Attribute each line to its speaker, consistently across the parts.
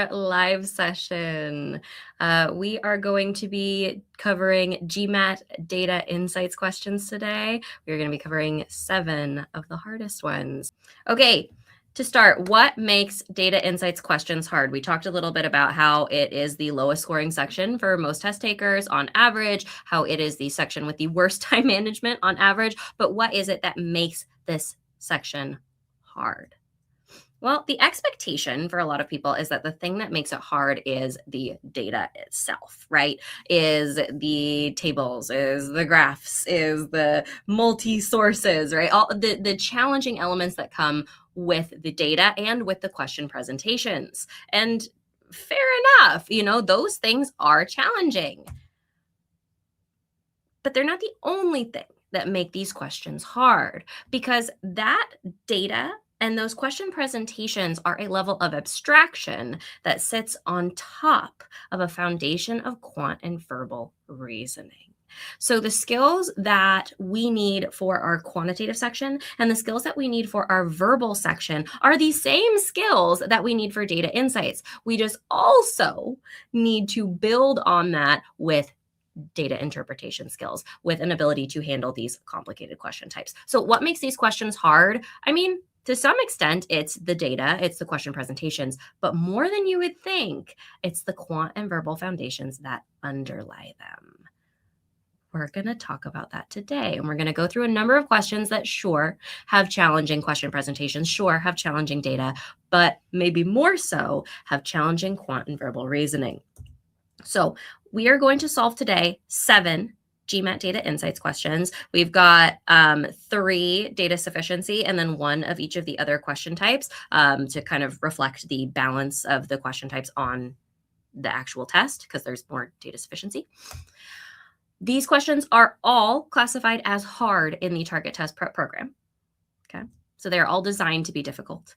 Speaker 1: our live session. We are going to be covering GMAT Data Insights questions today. We're going to be covering 7 of the hardest ones. Okay, to start, what makes Data Insights questions hard? We talked a little bit about how it is the lowest scoring section for most test takers on average, how it is the section with the worst time management on average, but what is it that makes this section hard? Well, the expectation for a lot of people is that the thing that makes it hard is the data itself, right? Is the tables, is the graphs, is the multi-sources, right? All the challenging elements that come with the data and with the question presentations. And fair enough, those things are challenging. But they're not the only thing that make these questions hard, because that data and those question presentations are a level of abstraction that sits on top of a foundation of quant and verbal reasoning. So the skills that we need for our quantitative section and the skills that we need for our verbal section are the same skills that we need for data insights. We just also need to build on that with data interpretation skills, with an ability to handle these complicated question types. So what makes these questions hard? I mean, to some extent, it's the data, it's the question presentations, but more than you would think, it's the quant and verbal foundations that underlie them. We're going to talk about that today. And we're going to go through a number of questions that sure have challenging question presentations, sure have challenging data, but maybe more so have challenging quant and verbal reasoning. So we are going to solve today 7 GMAT Data Insights questions. We've got 3 data sufficiency and then 1 of each of the other question types to kind of reflect the balance of the question types on the actual test, because there's more data sufficiency. These questions are all classified as hard in the Target Test Prep program. Okay, so they're all designed to be difficult.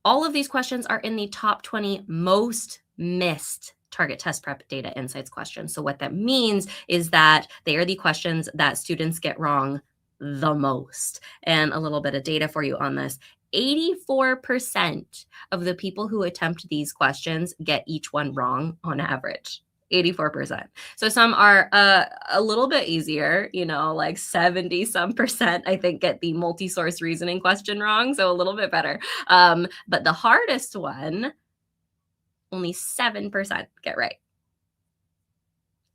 Speaker 1: All of these questions are in the top 20 most missed Target Test Prep Data Insights questions. So what that means is that they are the questions that students get wrong the most. And a little bit of data for you on this. 84% of the people who attempt these questions get each one wrong on average. 84%. So some are a little bit easier, like 70 some percent, I think, get the multi-source reasoning question wrong. So a little bit better. But the hardest one, only 7% get right.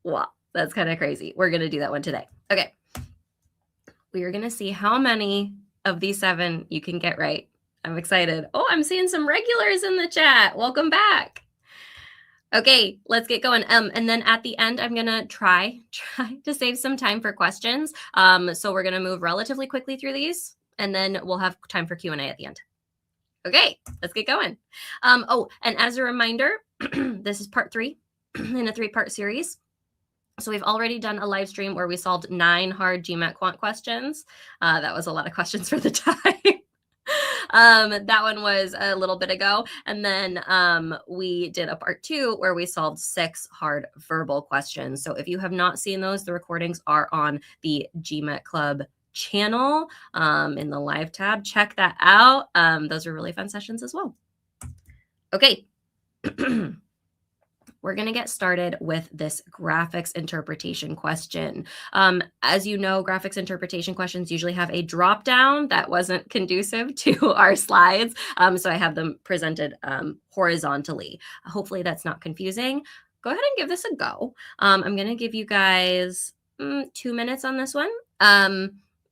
Speaker 1: Wow, that's kind of crazy. We're going to do that one today. Okay. We are going to see how many of these 7 you can get right. I'm excited. Oh, I'm seeing some regulars in the chat. Welcome back. Okay, let's get going. And then at the end, I'm gonna try to save some time for questions. So we're gonna move relatively quickly through these, and then we'll have time for Q&A at the end. Okay, let's get going. Oh, and as a reminder, this is part 3 in a 3-part series. So we've already done a live stream where we solved 9 hard GMAT quant questions. That was a lot of questions for the time. That one was a little bit ago. And then we did a part 2 where we solved 6 hard verbal questions. So if you have not seen those, the recordings are on the GMAT Club channel in the live tab. Check that out. Those are really fun sessions as well. Okay. We're going to get started with this graphics interpretation question. As you know, graphics interpretation questions usually have a drop down that wasn't conducive to our slides. So I have them presented horizontally. Hopefully that's not confusing. Go ahead and give this a go. I'm going to give you guys 2 minutes on this one.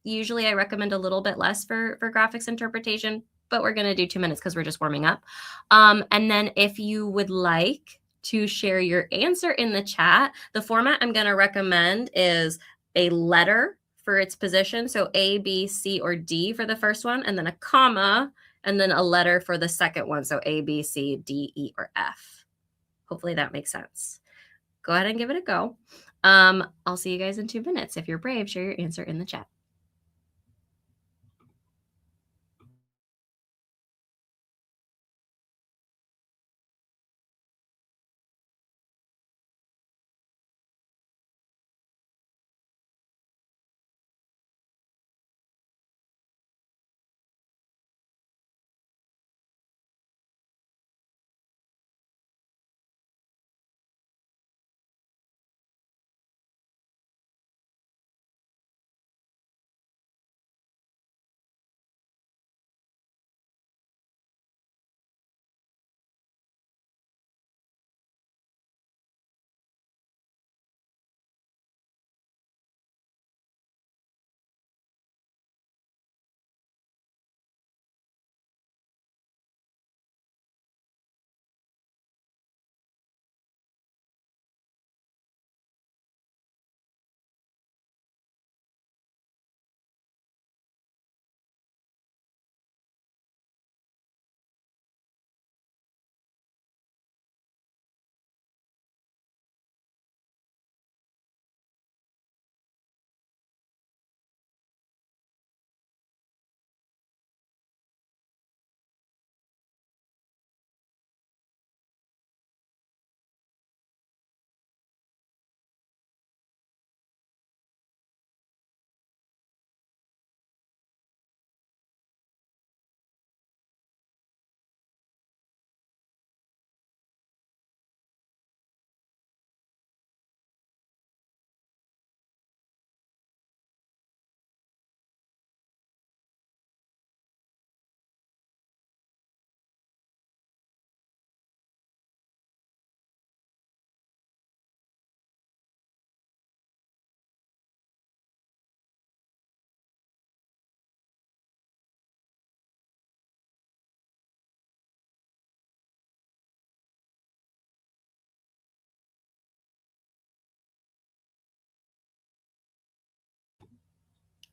Speaker 1: Usually I recommend a little bit less for graphics interpretation, but we're going to do 2 minutes because we're just warming up. And then if you would like to share your answer in the chat, the format I'm going to recommend is a letter for its position. So A, B, C, or D for the first one, and then a comma, and then a letter for the second one. So A, B, C, D, E, or F. Hopefully that makes sense. Go ahead and give it a go. I'll see you guys in 2 minutes. If you're brave, share your answer in the chat.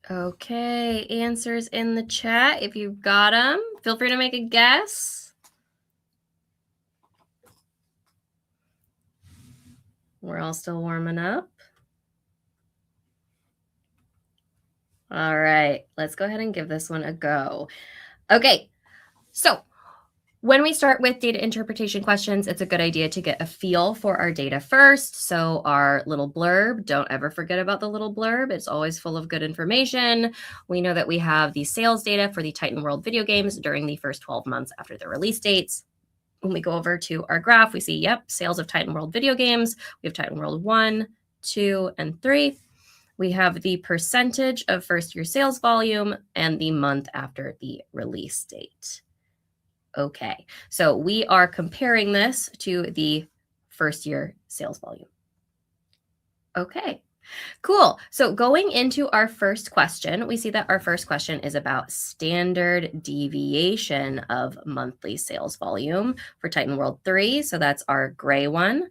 Speaker 1: Okay, answers in the chat. If you've got them, feel free to make a guess. We're all still warming up. All right, let's go ahead and give this one a go. Okay, so when we start with data interpretation questions, it's a good idea to get a feel for our data first. So our little blurb, don't ever forget about the little blurb. It's always full of good information. We know that we have the sales data for the Titan World video games during the first 12 months after the release dates. When we go over to our graph, we see, yep, sales of Titan World video games. We have Titan World 1, 2, and 3. We have the percentage of first year sales volume and the month after the release date. Okay, so we are comparing this to the first year sales volume. Okay, cool. So going into our first question, we see that our first question is about standard deviation of monthly sales volume for Titan World 3. So that's our gray one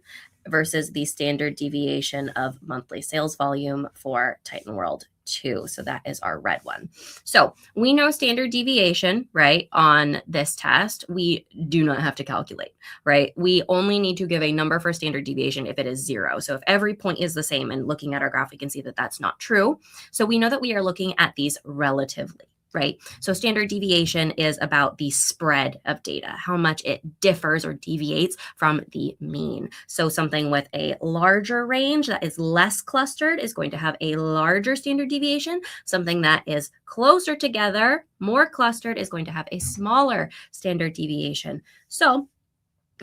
Speaker 1: versus the standard deviation of monthly sales volume for Titan World 2. So that is our red one. So we know standard deviation, right? On this test, we do not have to calculate, right? We only need to give a number for standard deviation if it is 0. So if every point is the same, and looking at our graph, we can see that that's not true. So we know that we are looking at these relatively, right? So standard deviation is about the spread of data, how much it differs or deviates from the mean. So something with a larger range that is less clustered is going to have a larger standard deviation. Something that is closer together, more clustered, is going to have a smaller standard deviation. So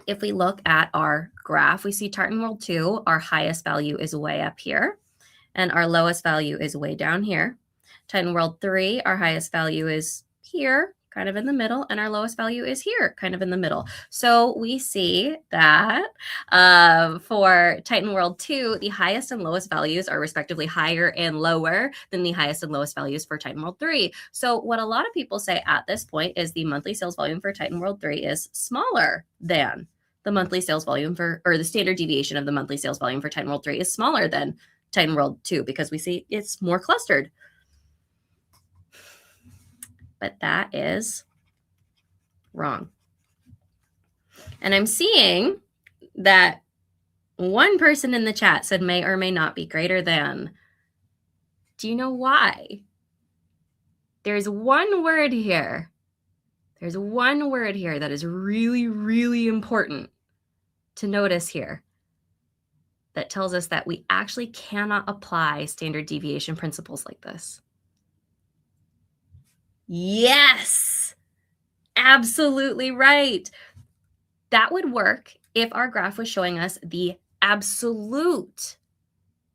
Speaker 1: if we look at our graph, we see Titan World 2, our highest value is way up here, and our lowest value is way down here. Titan World 3, our highest value is here, kind of in the middle, and our lowest value is here, kind of in the middle. So we see that for Titan World 2, the highest and lowest values are respectively higher and lower than the highest and lowest values for Titan World 3. So what a lot of people say at this point is the monthly sales volume for Titan World 3 is smaller than the monthly sales volume for, or the standard deviation of the monthly sales volume for Titan World 3 is smaller than Titan World 2 because we see it's more clustered. But that is wrong. And I'm seeing that one person in the chat said may or may not be greater than. Do you know why? There's one word here. There's one word here that is really, really important to notice here that tells us that we actually cannot apply standard deviation principles like this. Yes, absolutely right. That would work if our graph was showing us the absolute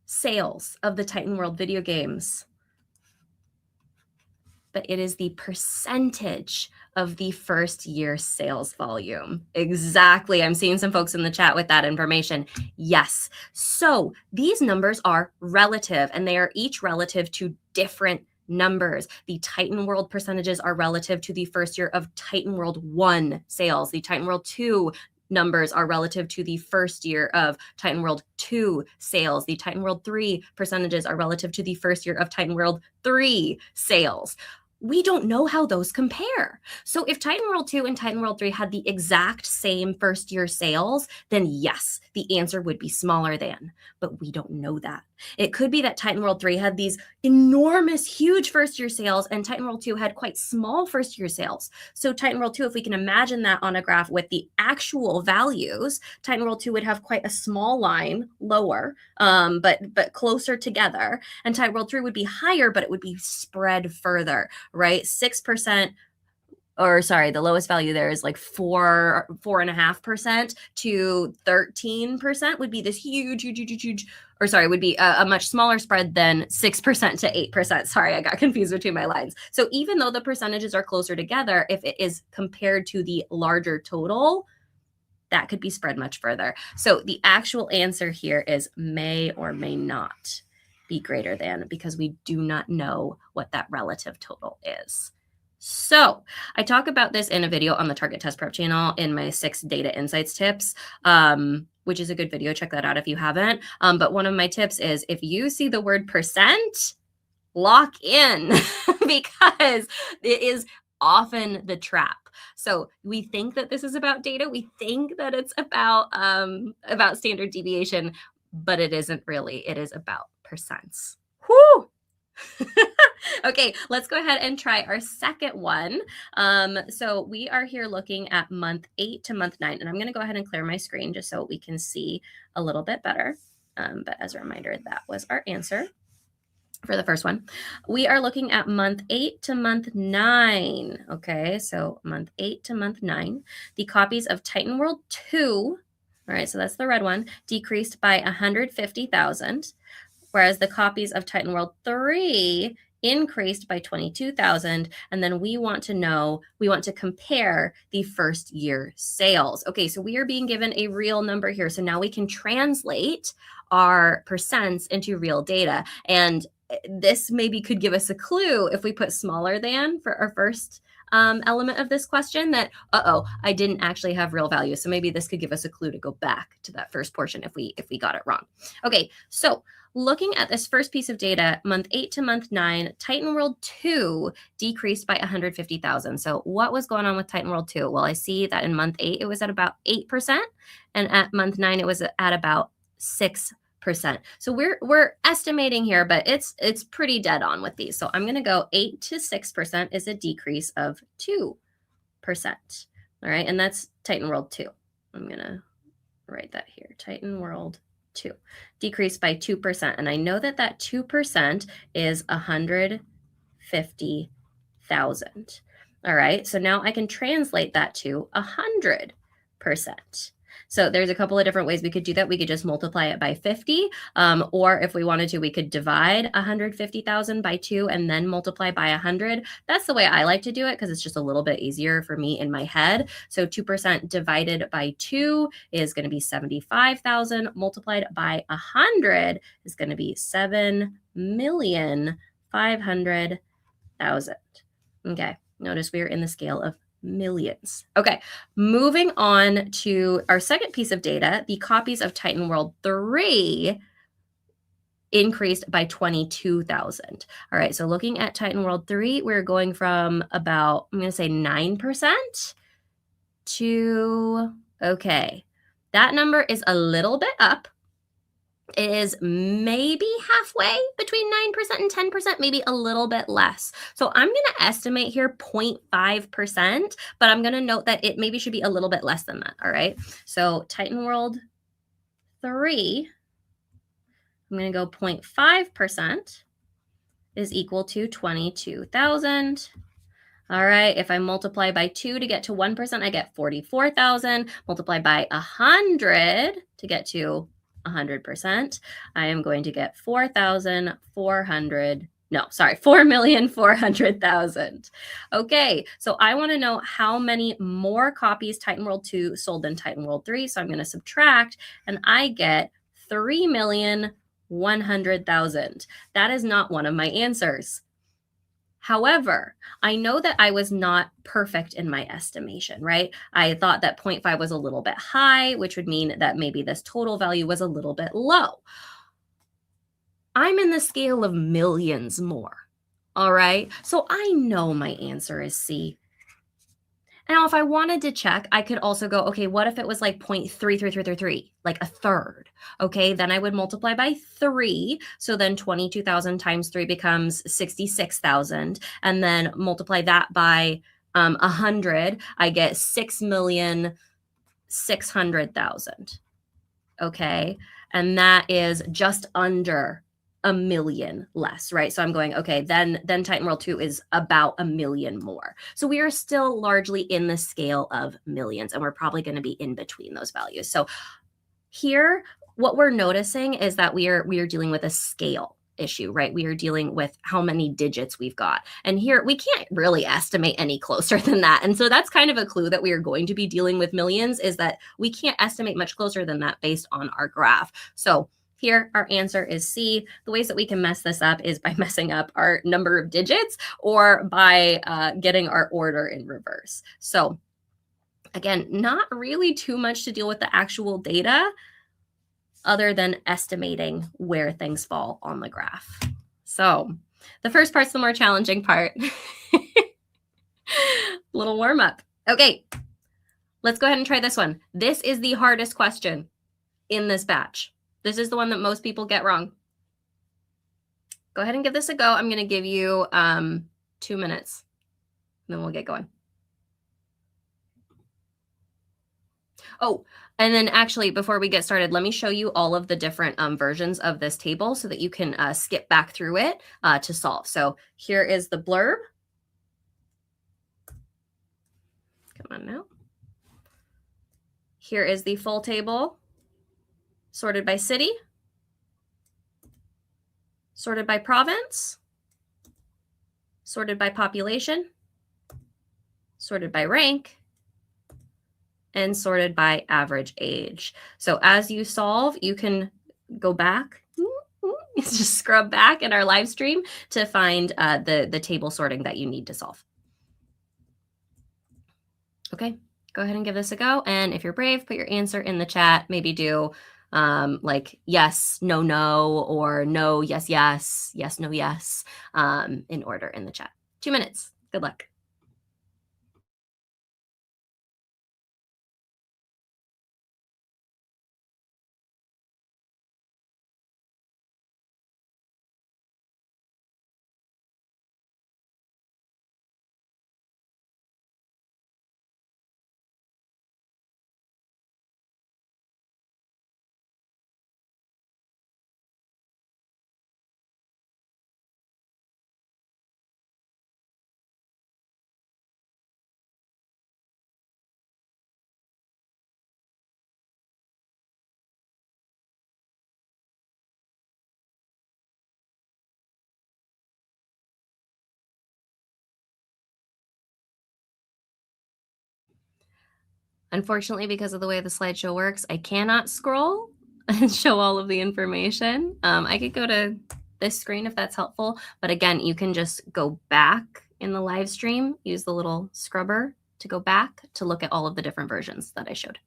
Speaker 1: sales of the Titan World video games. But it is the percentage of the first year sales volume. Exactly. I'm seeing some folks in the chat with that information. Yes. So these numbers are relative, and they are each relative to different numbers. The Titan World percentages are relative to the first year of Titan World 1 sales. The Titan World 2 numbers are relative to the first year of Titan World 2 sales. The Titan World 3 percentages are relative to the first year of Titan World 3 sales. We don't know how those compare. So if Titan World 2 and Titan World 3 had the exact same first year sales, then yes, the answer would be smaller than, but we don't know that. It could be that Titan World 3 had these enormous, huge first year sales, and Titan World 2 had quite small first year sales. So Titan World 2, if we can imagine that on a graph with the actual values, Titan World 2 would have quite a small line, lower, but closer together. And Titan World 3 would be higher, but it would be spread further, right? 6%, or sorry, the lowest value there is like 4.5% to 13% would be this huge, or sorry, would be a much smaller spread than 6% to 8%. Sorry, I got confused between my lines. So even though the percentages are closer together, if it is compared to the larger total, that could be spread much further. So the actual answer here is may or may not be greater than, because we do not know what that relative total is. So I talk about this in a video on the Target Test Prep channel in my 6 data insights tips, which is a good video. Check that out if you haven't. But one of my tips is if you see the word percent, lock in because it is often the trap. So we think that this is about data. We think that it's about standard deviation, but it isn't really. It is about percents. Whew. Okay, let's go ahead and try our second one. So we are here looking at month 8 to month 9, and I'm going to go ahead and clear my screen just so we can see a little bit better. But as a reminder, that was our answer for the first one. We are looking at month 8 to month 9. Okay, so month 8 to month 9. The copies of Titan World 2, all right, so that's the red one, decreased by 150,000, whereas the copies of Titan World 3 increased by 22,000. And then we want to compare the first year sales. Okay, so we are being given a real number here. So now we can translate our percents into real data. And this maybe could give us a clue if we put smaller than for our first element of this question that, I didn't actually have real value. So maybe this could give us a clue to go back to that first portion if we got it wrong. Okay, so looking at this first piece of data, month 8 to month 9, Titan World 2 decreased by 150,000. So what was going on with Titan World 2? Well, I see that in month 8, it was at about 8%, and at month 9, it was at about 6%. So we're estimating here, but it's pretty dead on with these. So I'm going to go 8 to 6% is a decrease of 2%. All right, and that's Titan World 2. I'm going to write that here. Titan World 2 decreased by 2%, and I know that 2% is 150,000. All right, so now I can translate that to 100%. So there's a couple of different ways we could do that. We could just multiply it by 50, or if we wanted to, we could divide 150,000 by 2 and then multiply by 100. That's the way I like to do it because it's just a little bit easier for me in my head. So 2% divided by 2 is going to be 75,000. Multiplied by 100 is going to be 7,500,000. Okay, notice we're in the scale of millions. Okay, moving on to our second piece of data, the copies of Titan World 3 increased by 22,000. All right, so looking at Titan World 3, we're going from about, I'm going to say 9% to, okay, that number is a little bit up. It is maybe halfway between 9% and 10%, maybe a little bit less. So I'm going to estimate here 0.5%, but I'm going to note that it maybe should be a little bit less than that, all right? So Titan World 3, I'm going to go 0.5% is equal to 22,000. All right, if I multiply by 2 to get to 1%, I get 44,000. Multiply by 100 to get to 100%, I am going to get 4,400,000. Okay, so I want to know how many more copies Titan World 2 sold than Titan World 3. So I'm going to subtract, and I get 3,100,000. That is not one of my answers. However, I know that I was not perfect in my estimation, right? I thought that 0.5 was a little bit high, which would mean that maybe this total value was a little bit low. I'm in the scale of millions more, all right? So I know my answer is C. Now, if I wanted to check, I could also go, okay, what if it was like 0.33333, like a third? Okay, then I would multiply by 3. So then 22,000 times 3 becomes 66,000. And then multiply that by 100, I get 6,600,000. Okay, and that is just under a million less, right? So I'm going, okay, then Titan World 2 is about a million more. So we are still largely in the scale of millions, and we're probably going to be in between those values. So here, what we're noticing is that we are dealing with a scale issue, right? We are dealing with how many digits we've got. And here, we can't really estimate any closer than that. And so that's kind of a clue that we are going to be dealing with millions, is that we can't estimate much closer than that based on our graph. So here, our answer is C. The ways that we can mess this up is by messing up our number of digits or by getting our order in reverse. So again, not really too much to deal with the actual data other than estimating where things fall on the graph. So The first part's the more challenging part. Little warm up. Okay, let's go ahead and try this one. This is the hardest question in this batch. This is the one that most people get wrong. Go ahead and give this a go. I'm going to give you 2 minutes, then we'll get going. Oh, and then actually, before we get started, let me show you all of the different versions of this table so that you can skip back through it to solve. So here is the blurb. Come on now. Here is the full table, sorted by city, sorted by province, sorted by population, sorted by rank, and sorted by average age. So as you solve, you can go back, just scrub back in our live stream to find the table sorting that you need to solve. Okay, go ahead and give this a go. And if you're brave, put your answer in the chat. Maybe do like yes, no, no, or no, yes, yes, yes, no, yes, in order in the chat. 2 minutes. Good luck. Unfortunately, because of the way the slideshow works, I cannot scroll and show all of the information. I could go to this screen if that's helpful, but again, you can just go back in the live stream, use the little scrubber to go back to look at all of the different versions that I showed.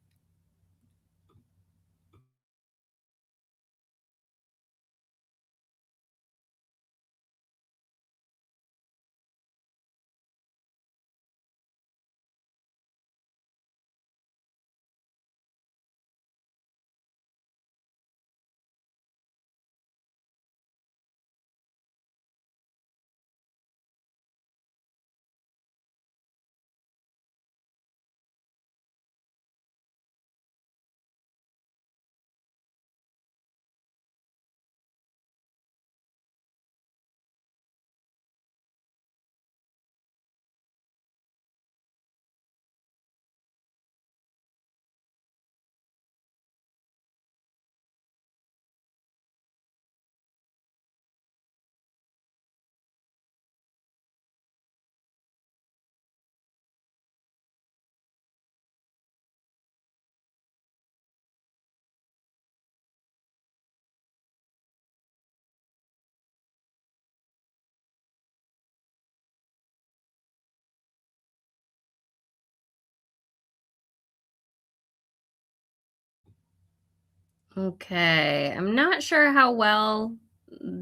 Speaker 1: Okay, I'm not sure how well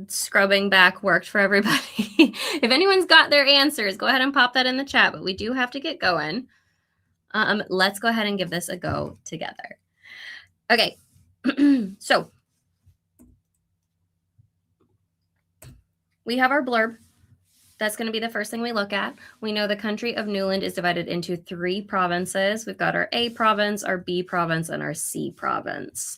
Speaker 1: scrubbing back worked for everybody. If anyone's got their answers, go ahead and pop that in the chat, but we do have to get going. Let's go ahead and give this a go together. Okay, so we have our blurb. That's going to be the first thing we look at. We know the country of Newland is divided into 3 provinces. We've got our A province, our B province, and our C province.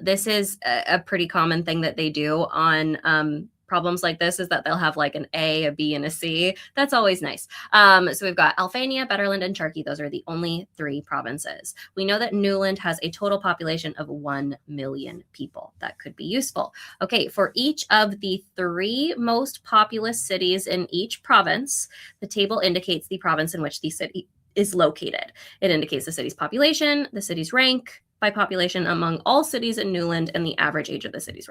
Speaker 1: This is a pretty common thing that they do on problems like this, is that they'll have like an A, a B, and a C. That's always nice. So we've got Alphania, Betterland, and Charkey. Those are the only 3 provinces. We know that Newland has a total population of 1 million people. That could be useful. Okay, for each of the 3 most populous cities in each province, the table indicates the province in which the city is located. It indicates the city's population, the city's rank by population among all cities in Newland, and the average age of the city's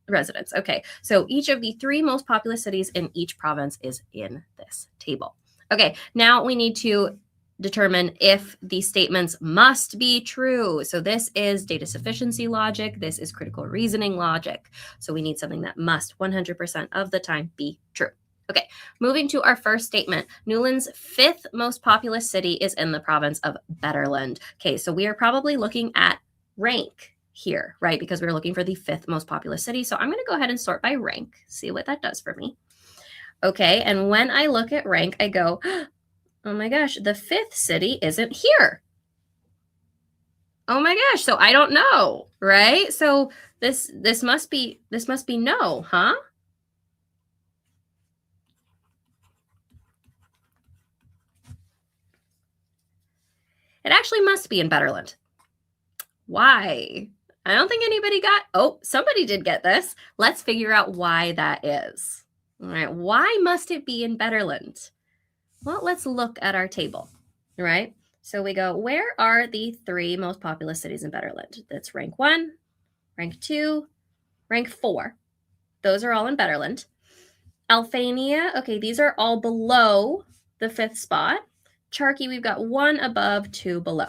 Speaker 1: residents. Okay, so each of the 3 most populous cities in each province is in this table. Okay, now we need to determine if the statements must be true. So this is data sufficiency logic. This is critical reasoning logic. So we need something that must 100% of the time be true. Okay, moving to our first statement. Newland's 5th most populous city is in the province of Beterland. Okay, so we are probably looking at rank here, right? Because we're looking for the 5th most populous city. So I'm going to go ahead and sort by rank, see what that does for me. Okay, and when I look at rank, I go, oh my gosh, the 5th city isn't here. Oh my gosh, so I don't know, right? So this must be no, huh? It actually must be in Beterland. Why? I don't think anybody got, oh, somebody did get this. Let's figure out why that is. All right, why must it be in Beterland? Well, let's look at our table, right? So we go, where are the 3 most populous cities in Beterland? That's rank 1, rank 2, rank 4. Those are all in Beterland. Alphania, okay, these are all below the 5th spot. Charkey, we've got 1 above, 2 below.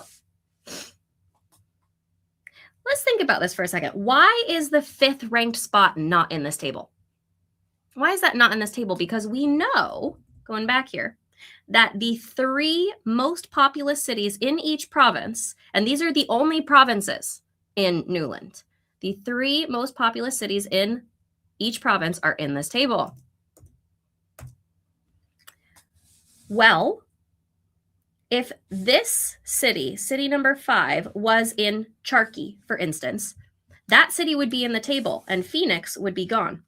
Speaker 1: Let's think about this for a second. Why is the 5th ranked spot not in this table? Why is that not in this table? Because we know, going back here, that the 3 most populous cities in each province, and these are the only provinces in Newland, the 3 most populous cities in each province are in this table. Well, if this city, city number 5, was in Charkey, for instance, that city would be in the table and Phoenix would be gone.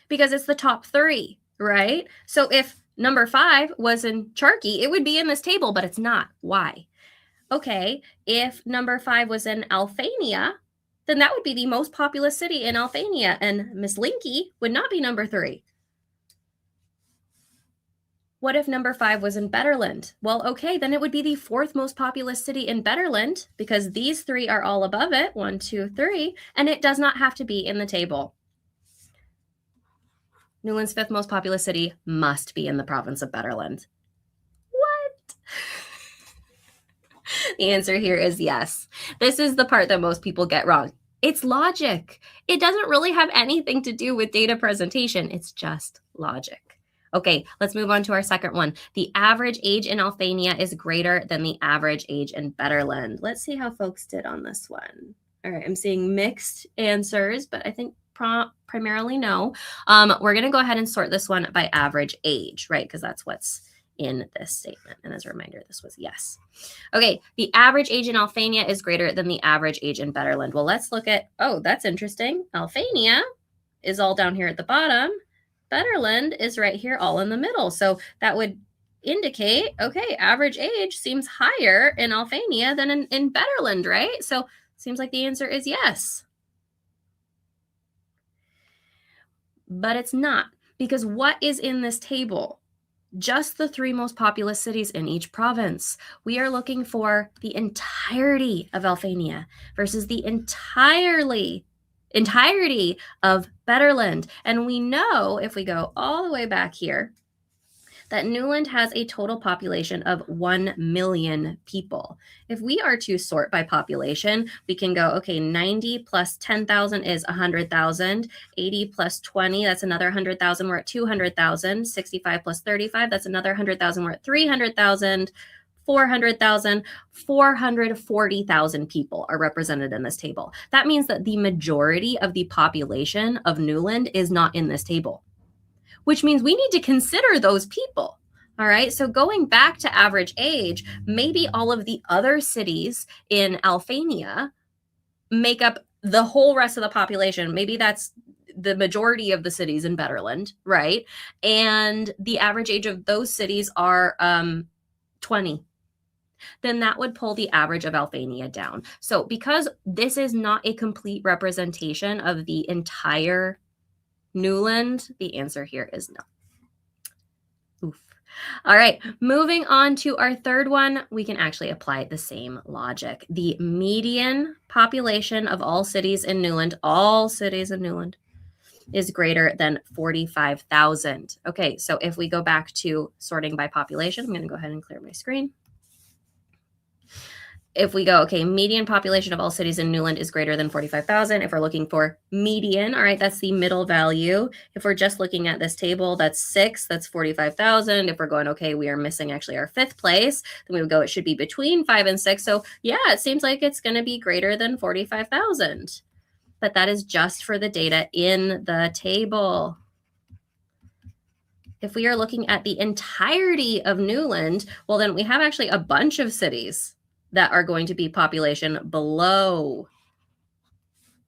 Speaker 1: Because it's the top 3, right? So if number 5 was in Charkey, it would be in this table, but it's not. Why? Okay, if number 5 was in Alphania, then that would be the most populous city in Alphania, and Miss Linky would not be number 3. What if number 5 was in Beterland? Well, okay, then it would be the 4th most populous city in Beterland because these 3 are all above it, 1, 2, 3, and it does not have to be in the table. Newland's 5th most populous city must be in the province of Beterland. What? The answer here is yes. This is the part that most people get wrong. It's logic. It doesn't really have anything to do with data presentation. It's just logic. Okay, let's move on to our second one. The average age in Alphania is greater than the average age in Beterland. Let's see how folks did on this one. All right, I'm seeing mixed answers, but I think primarily no. We're going to go ahead and sort this one by average age, right? Because that's what's in this statement. And as a reminder, this was yes. Okay, the average age in Alphania is greater than the average age in Beterland. Well, let's look at, oh, that's interesting. Alphania is all down here at the bottom. Beterland is right here all in the middle. So that would indicate, okay, average age seems higher in Alphania than in Beterland, right? So seems like the answer is yes. But it's not, because what is in this table? Just the 3 most populous cities in each province. We are looking for the entirety of Alphania versus the entirety of Beterland. And we know, if we go all the way back here, that Newland has a total population of 1 million people. If we are to sort by population, we can go, okay, 90 plus 10,000 is 100,000. 80 plus 20, that's another 100,000. We're at 200,000. 65 plus 35, that's another 100,000. We're at 300,000. 400,000, 440,000 people are represented in this table. That means that the majority of the population of Newland is not in this table, which means we need to consider those people. All right, so going back to average age, maybe all of the other cities in Alphania make up the whole rest of the population. Maybe that's the majority of the cities in Beterland, right? And the average age of those cities are 20. Then that would pull the average of Alphania down. So because this is not a complete representation of the entire Newland, the answer here is no. Oof. All right, moving on to our third one, we can actually apply the same logic. The median population of all cities in Newland, is greater than 45,000. Okay, so if we go back to sorting by population, I'm going to go ahead and clear my screen. if we go, okay, median population of all cities in Newland is greater than 45,000. If we're looking for median, all right, that's the middle value. If we're just looking at this table, that's 6, that's 45,000. If we're going, okay, we are missing actually our 5th place, then we would go, it should be between 5 and 6. So yeah, it seems like it's going to be greater than 45,000. But that is just for the data in the table. If we are looking at the entirety of Newland, well, then we have actually a bunch of cities that are going to be population below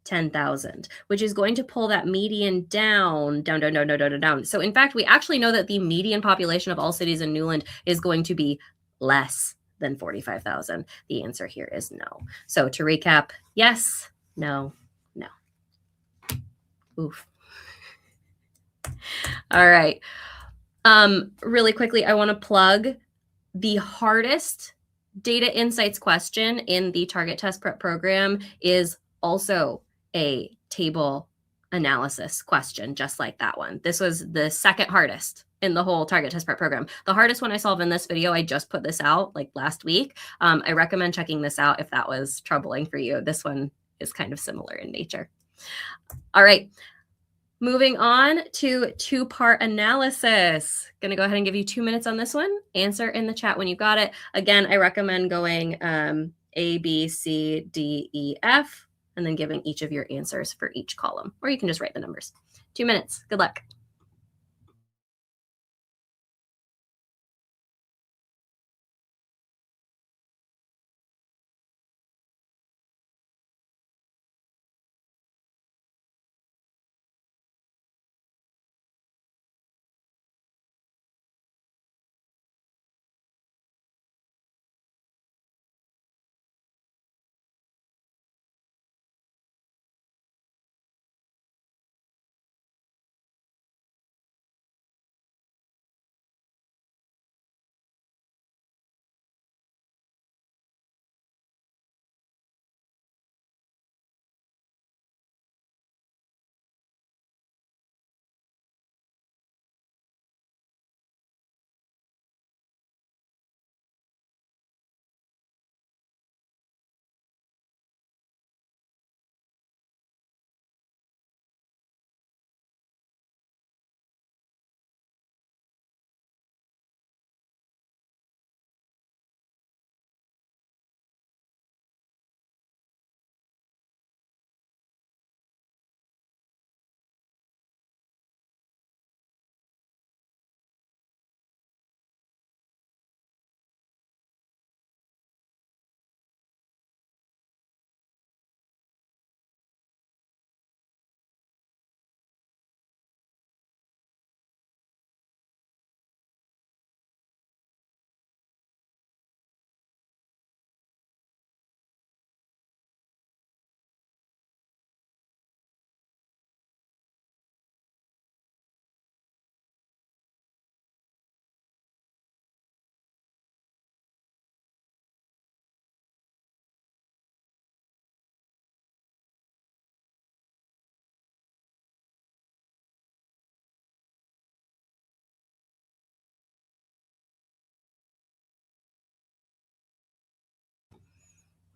Speaker 1: 10,000, which is going to pull that median down. So in fact, we actually know that the median population of all cities in Newland is going to be less than 45,000. The answer here is no. So to recap, yes, no, no. Oof. All right. Really quickly, I want to plug the hardest data insights question in the Target Test Prep program is also a table analysis question, just like that one. This was the second hardest in the whole Target Test Prep program. The hardest one I solved in this video, I just put this out like last week. I recommend checking this out if that was troubling for you. This one is kind of similar in nature. All right. Moving on to two-part analysis. Going to go ahead and give you 2 minutes on this one. Answer in the chat when you got it. Again, I recommend going A, B, C, D, E, F, and then giving each of your answers for each column. Or you can just write the numbers. 2 minutes. Good luck.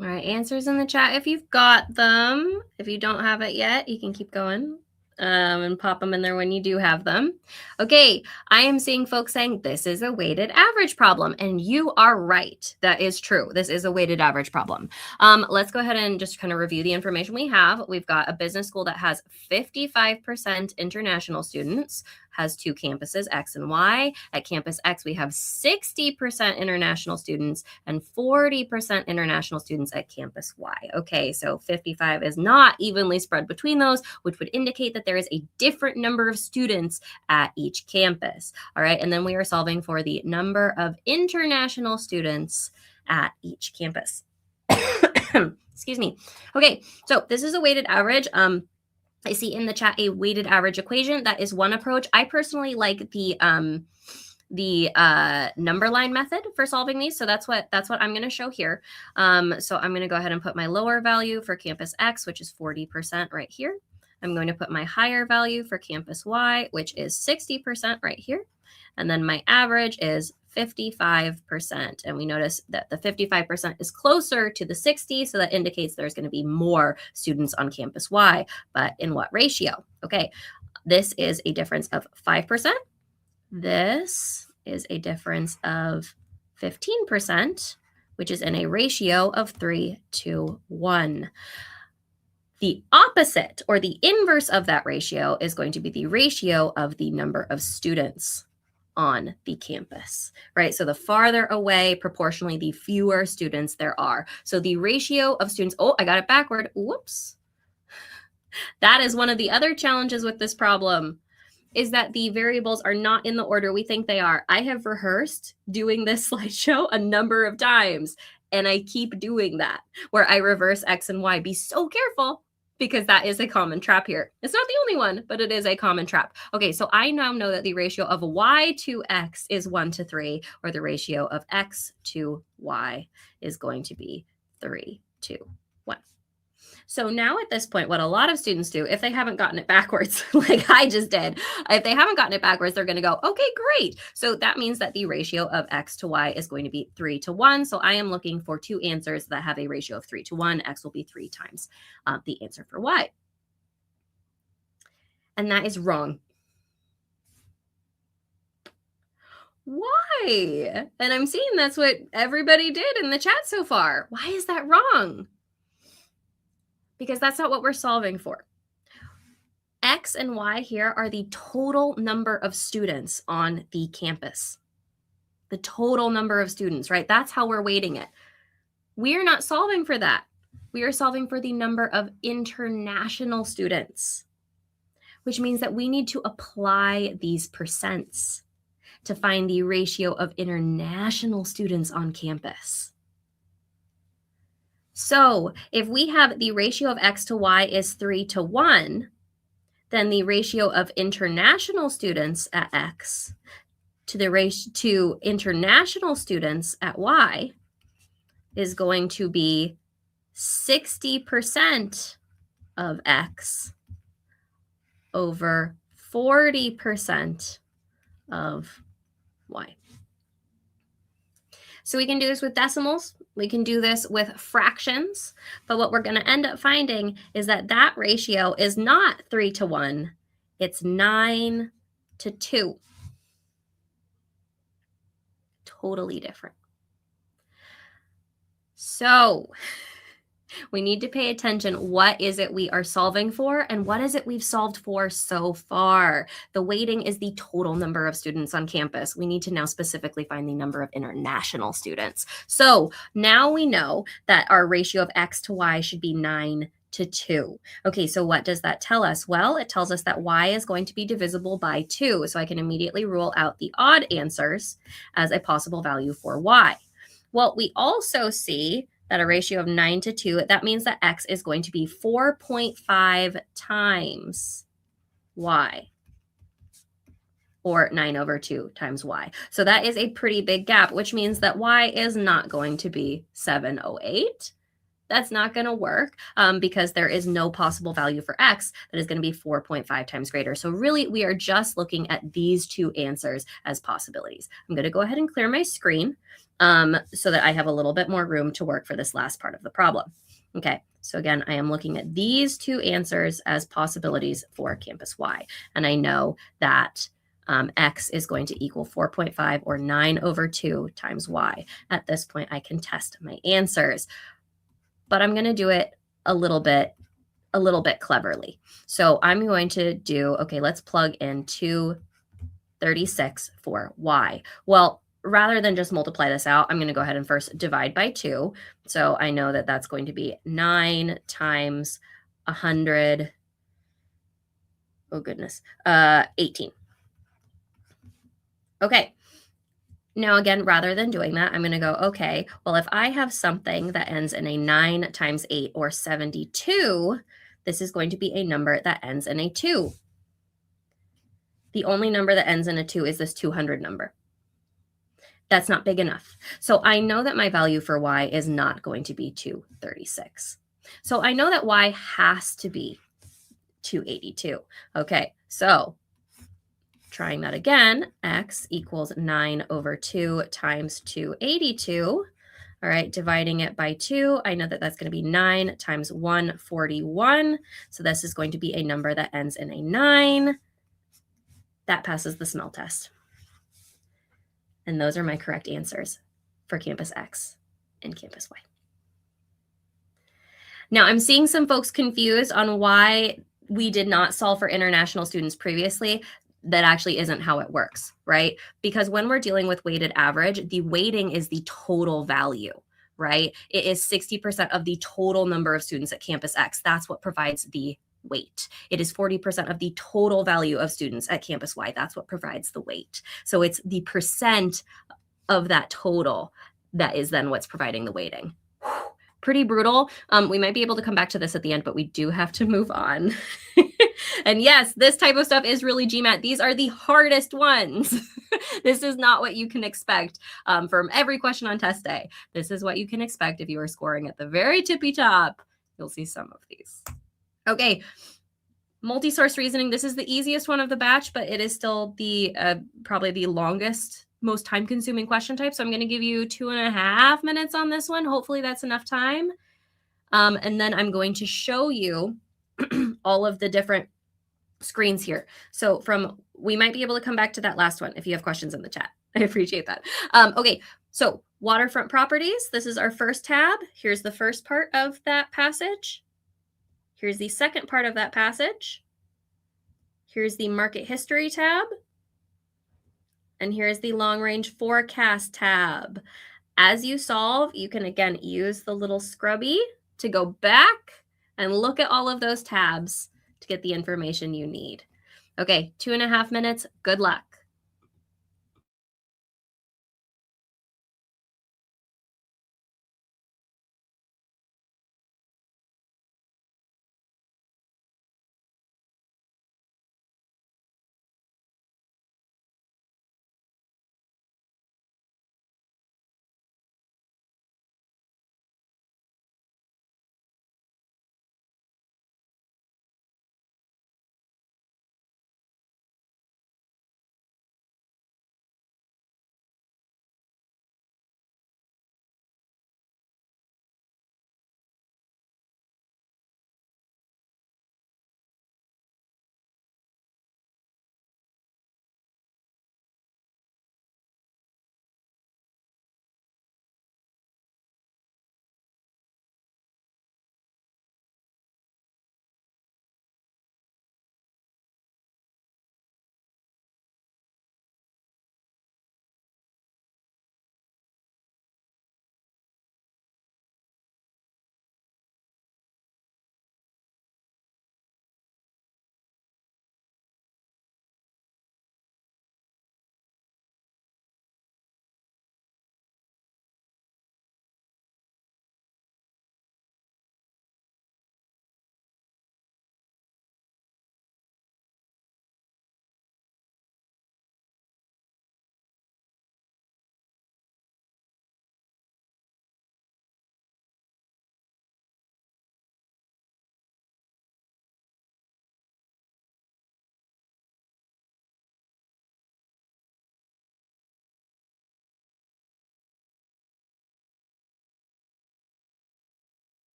Speaker 1: All right, answers in the chat if you've got them. If you don't have it yet, you can keep going and pop them in there when you do have them. Okay, I am seeing folks saying this is a weighted average problem, and you are right. That is true. This is a weighted average problem. Let's go ahead and just kind of review the information we have. We've got a business school that has 55% international students, has 2 campuses, X and Y. At campus X, we have 60% international students and 40% international students at campus Y. Okay, so 55 is not evenly spread between those, which would indicate that there is a different number of students at each campus. All right, and then we are solving for the number of international students at each campus. Excuse me. Okay, so this is a weighted average. I see in the chat a weighted average equation. That is one approach. I personally like the number line method for solving these. So that's what I'm going to show here. So I'm going to go ahead and put my lower value for campus X, which is 40% right here. I'm going to put my higher value for campus Y, which is 60% right here. And then my average is 55%. And we notice that the 55% is closer to the 60, so that indicates there's going to be more students on campus Y, but in what ratio? Okay, this is a difference of 5%. This is a difference of 15%, which is in a ratio of 3 to 1. The opposite, or the inverse of that ratio, is going to be the ratio of the number of students on the campus, right? So the farther away, proportionally, the fewer students there are. So the ratio of students, oh, I got it backward. Whoops. That is one of the other challenges with this problem, is that the variables are not in the order we think they are. I have rehearsed doing this slideshow a number of times, and I keep doing that, where I reverse X and Y. Be so careful, because that is a common trap here. It's not the only one, but it is a common trap. Okay, so I now know that the ratio of Y to X is 1 to 3, or the ratio of X to Y is going to be 3 to 1. So now at this point, what a lot of students do, if they haven't gotten it backwards, like I just did, if they haven't gotten it backwards, they're going to go, okay, great. So that means that the ratio of X to Y is going to be 3 to 1. So I am looking for two answers that have a ratio of 3 to 1. X will be 3 times the answer for Y. And that is wrong. Why? And I'm seeing that's what everybody did in the chat so far. Why is that wrong? Because that's not what we're solving for. X and Y here are the total number of students on the campus. The total number of students, right? That's how we're weighting it. We are not solving for that. We are solving for the number of international students, which means that we need to apply these percents to find the ratio of international students on campus. So if we have the ratio of X to Y is 3 to 1, then the ratio of international students at X to the ratio to international students at Y is going to be 60% of X over 40% of Y. So we can do this with decimals. We can do this with fractions. But what we're going to end up finding is that that ratio is not 3 to 1. It's 9 to 2. Totally different. So we need to pay attention. What is it we are solving for, and what is it we've solved for so far? The weighting is the total number of students on campus. We need to now specifically find the number of international students. So now we know that our ratio of X to Y should be 9 to 2. Okay, so what does that tell us? Well, it tells us that Y is going to be divisible by 2. So I can immediately rule out the odd answers as a possible value for Y. Well, we also see that a ratio of 9 to 2, that means that X is going to be 4.5 times Y, or 9 over 2 times Y. So that is a pretty big gap, which means that Y is not going to be 708. That's not going to work because there is no possible value for X that is going to be 4.5 times greater. So really, we are just looking at these two answers as possibilities. I'm going to go ahead and clear my screen so that I have a little bit more room to work for this last part of the problem. Okay, so again, I am looking at these two answers as possibilities for campus Y. And I know that X is going to equal 4.5 or 9 over 2 times Y. At this point, I can test my answers. But I'm going to do it a little bit cleverly. So I'm going to do, okay, let's plug in 236 for Y. Well, rather than just multiply this out, I'm going to go ahead and first divide by 2. So I know that that's going to be 9 times 100. Oh, goodness. 18. Okay. Now, again, rather than doing that, I'm going to go, okay, well, if I have something that ends in a 9 times 8 or 72, this is going to be a number that ends in a 2. The only number that ends in a 2 is this 200 number. That's not big enough. So I know that my value for Y is not going to be 236. So I know that Y has to be 282. Okay, so Trying that again, x equals 9 over 2 times 282. All right, dividing it by 2, I know that that's going to be 9 times 141. So this is going to be a number that ends in a 9. That passes the smell test. And those are my correct answers for Campus X and Campus Y. Now, I'm seeing some folks confused on why we did not solve for international students previously. That actually isn't how it works, right? Because when we're dealing with weighted average, the weighting is the total value, right? It is 60% of the total number of students at Campus X. That's what provides the weight. It is 40% of the total value of students at Campus Y. That's what provides the weight. So it's the percent of that total that is then what's providing the weighting. Pretty brutal. We might be able to come back to this at the end, but we do have to move on. And yes, this type of stuff is really GMAT. These are the hardest ones. This is not what you can expect from every question on test day. This is what you can expect if you are scoring at the very tippy top. You'll see some of these. Okay, multi-source reasoning. This is the easiest one of the batch, but it is still the probably the longest, most time-consuming question type. So I'm going to give you 2.5 minutes on this one. Hopefully that's enough time. And then I'm going to show you all of the different screens here. So we might be able to come back to that last one if you have questions in the chat. I appreciate that. Okay, so waterfront properties. This is our first tab. Here's the first part of that passage. Here's the second part of that passage. Here's the market history tab. And here's the long range forecast tab. As you solve, you can again use the little scrubby to go back and look at all of those tabs to get the information you need. Okay, 2.5 minutes. Good luck.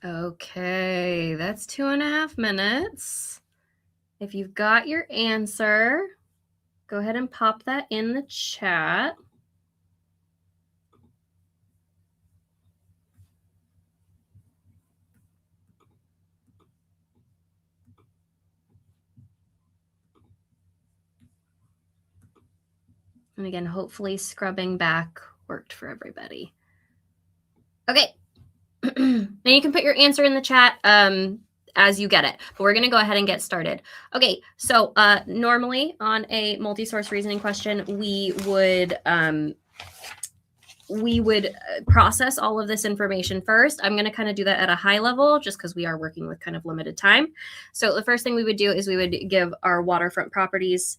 Speaker 1: Okay, that's 2.5 minutes. If you've got your answer, go ahead and pop that in the chat. And again, hopefully scrubbing back worked for everybody. Okay. Now you can put your answer in the chat as you get it, but we're going to go ahead and get started. Okay, so normally on a multi-source reasoning question, we would process all of this information first. I'm going to kind of do that at a high level just because we are working with kind of limited time. So the first thing we would do is we would give our waterfront properties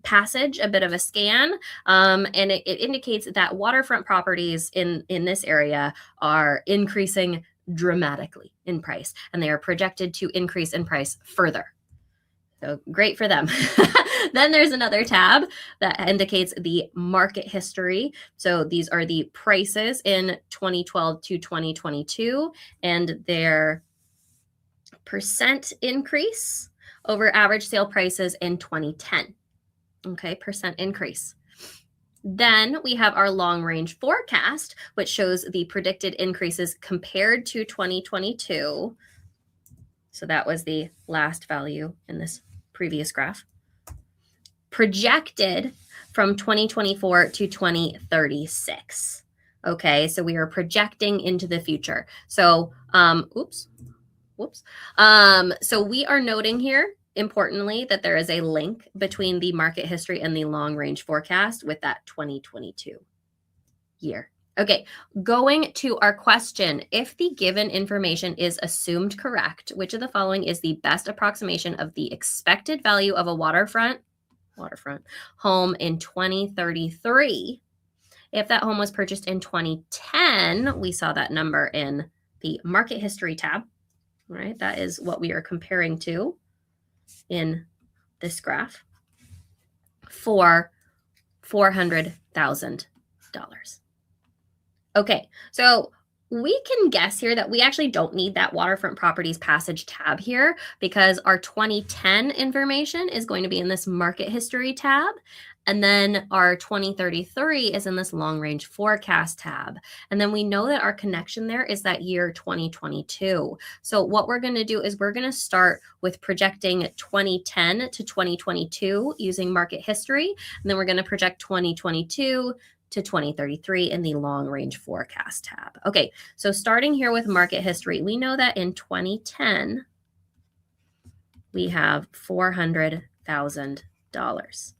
Speaker 1: passage a bit of a scan, and it indicates that waterfront properties in this area are increasing dramatically in price, and they are projected to increase in price further. So great for them. Then there's another tab that indicates the market history. So these are the prices in 2012 to 2022 and their percent increase over average sale prices in 2010. Okay, percent increase. Then we have our long range forecast, which shows the predicted increases compared to 2022. So that was the last value in this previous graph. Projected from 2024 to 2036. Okay, so we are projecting into the future. So, so we are noting here, importantly, that there is a link between the market history and the long range forecast with that 2022 year. Okay, going to our question. If the given information is assumed correct, which of the following is the best approximation of the expected value of a waterfront home in 2033? If that home was purchased in 2010, we saw that number in the market history tab, right? That is what we are comparing to in this graph for $400,000. Okay, so we can guess here that we actually don't need that waterfront properties passage tab here because our 2010 information is going to be in this market history tab. And then our 2033 is in this long range forecast tab. And then we know that our connection there is that year 2022. So what we're going to do is we're going to start with projecting 2010 to 2022 using market history. And then we're going to project 2022 to 2033 in the long range forecast tab. Okay, so starting here with market history, we know that in 2010, we have $400,000.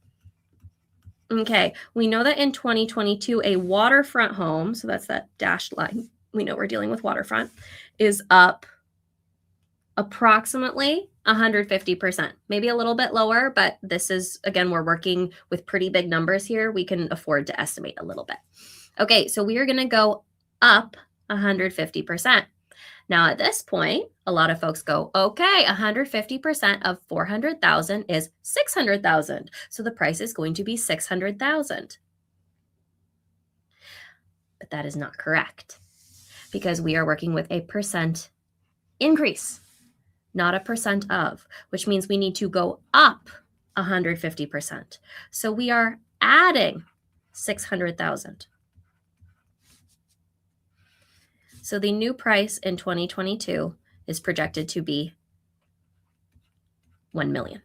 Speaker 1: Okay, we know that in 2022, a waterfront home, so that's that dashed line, we know we're dealing with waterfront, is up approximately 150%, maybe a little bit lower, but this is, again, we're working with pretty big numbers here. We can afford to estimate a little bit. Okay, so we are going to go up 150%. Now, at this point, a lot of folks go, okay, 150% of 400,000 is 600,000. So the price is going to be 600,000. But that is not correct because we are working with a percent increase, not a percent of, which means we need to go up 150%. So we are adding 600,000. So the new price in 2022 is projected to be 1 million.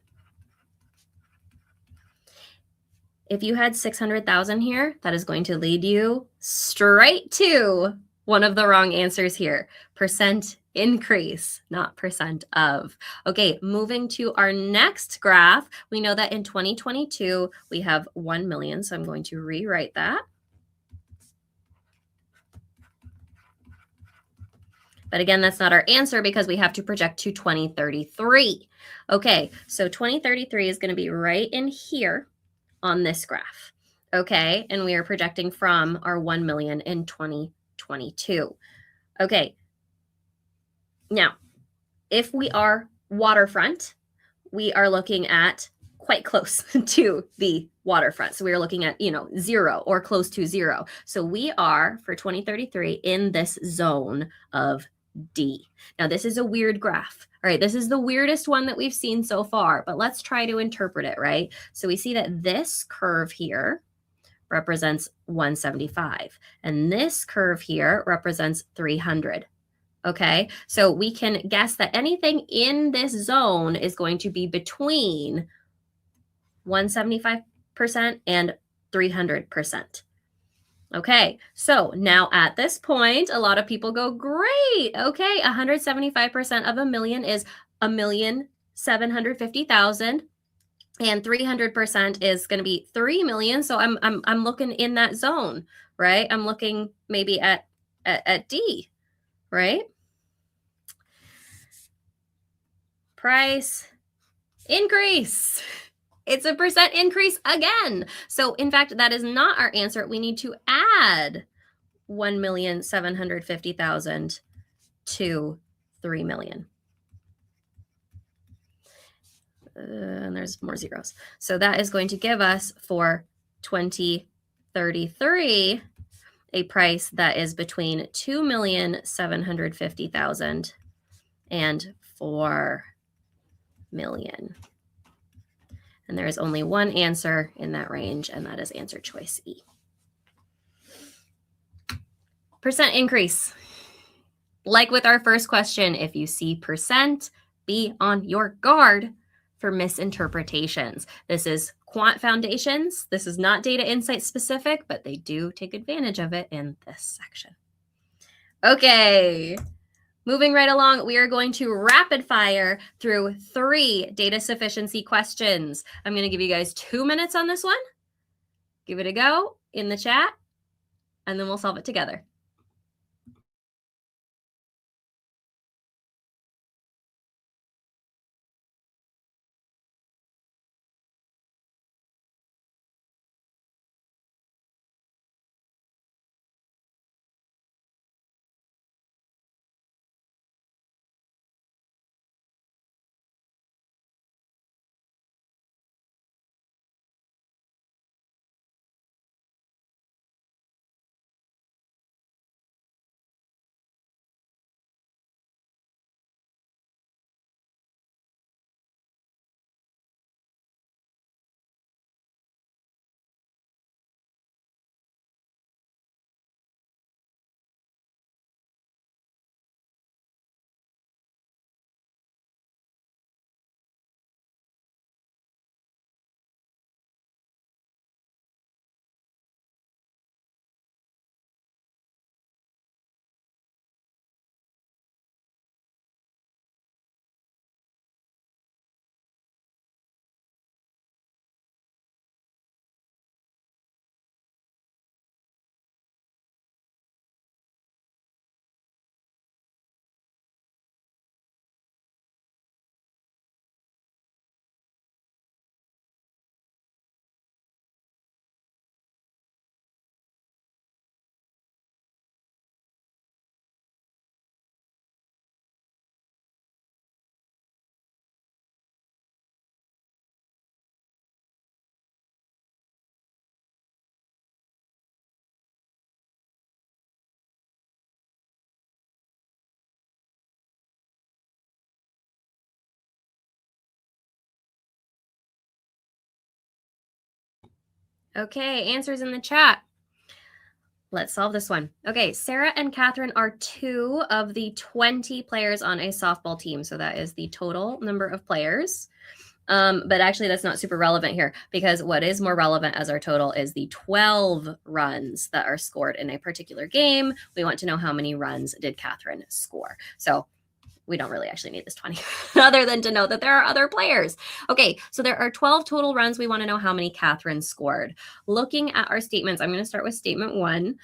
Speaker 1: If you had 600,000 here, that is going to lead you straight to one of the wrong answers here. Percent increase, not percent of. Okay, moving to our next graph, we know that in 2022, we have 1 million. So I'm going to rewrite that. But again, that's not our answer because we have to project to 2033. Okay, so 2033 is going to be right in here on this graph. Okay, and we are projecting from our 1 million in 2022. Okay, now, if we are waterfront, we are looking at quite close to the waterfront. So we are looking at, 0 or close to 0. So we are, for 2033, in this zone of D. Now, this is a weird graph. All right, this is the weirdest one that we've seen so far, but let's try to interpret it, right? So we see that this curve here represents 175, and this curve here represents 300. Okay, so we can guess that anything in this zone is going to be between 175 and 300%. Okay, so now at this point, a lot of people go, great. Okay, 175% of a million is 1,750,000. And 300% is going to be 3 million. So I'm looking in that zone, right? I'm looking maybe at D, right? Price increase. It's a percent increase again. So in fact, that is not our answer. We need to add 1,750,000 to 3 million. And there's more zeros. So that is going to give us for 2033 a price that is between 2,750,000 and 4 million. And there is only one answer in that range, and that is answer choice E. Percent increase. Like with our first question, if you see percent, be on your guard for misinterpretations. This is Quant Foundations. This is not Data Insights specific, but they do take advantage of it in this section. Okay, moving right along, we are going to rapid fire through 3 data sufficiency questions. I'm going to give you guys 2 minutes on this one. Give it a go in the chat, and then we'll solve it together. Okay, answers in the chat. Let's solve this one. Okay, Sarah and Catherine are 2 of the 20 players on a softball team. So that is the total number of players. But actually, that's not super relevant here, because what is more relevant as our total is the 12 runs that are scored in a particular game. We want to know how many runs did Catherine score. So we don't really actually need this 20 other than to know that there are other players. Okay, so there are 12 total runs. We want to know how many Catherine scored. Looking at our statements, I'm going to start with statement 1.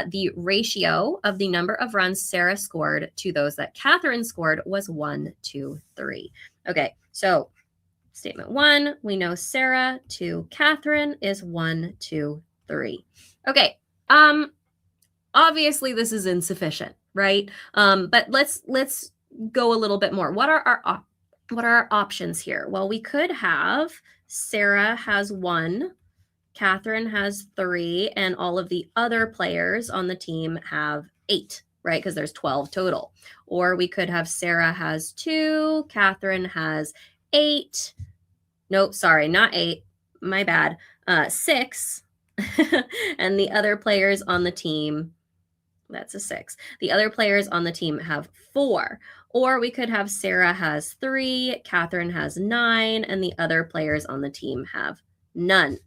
Speaker 1: The ratio of the number of runs Sarah scored to those that Catherine scored was 1 to 3. Okay, so statement 1, we know Sarah to Catherine is 1 to 3. Okay, obviously this is insufficient, right? But let's go a little bit more. What are our options here? Well, we could have Sarah has 1, Catherine has 3, and all of the other players on the team have 8, right? Because there's 12 total. Or we could have Sarah has 2, Catherine has 8. Nope, sorry, not 8. My bad. 6. And the other players on the team, that's a 6. The other players on the team have 4. Or we could have Sarah has 3, Catherine has 9, and the other players on the team have none.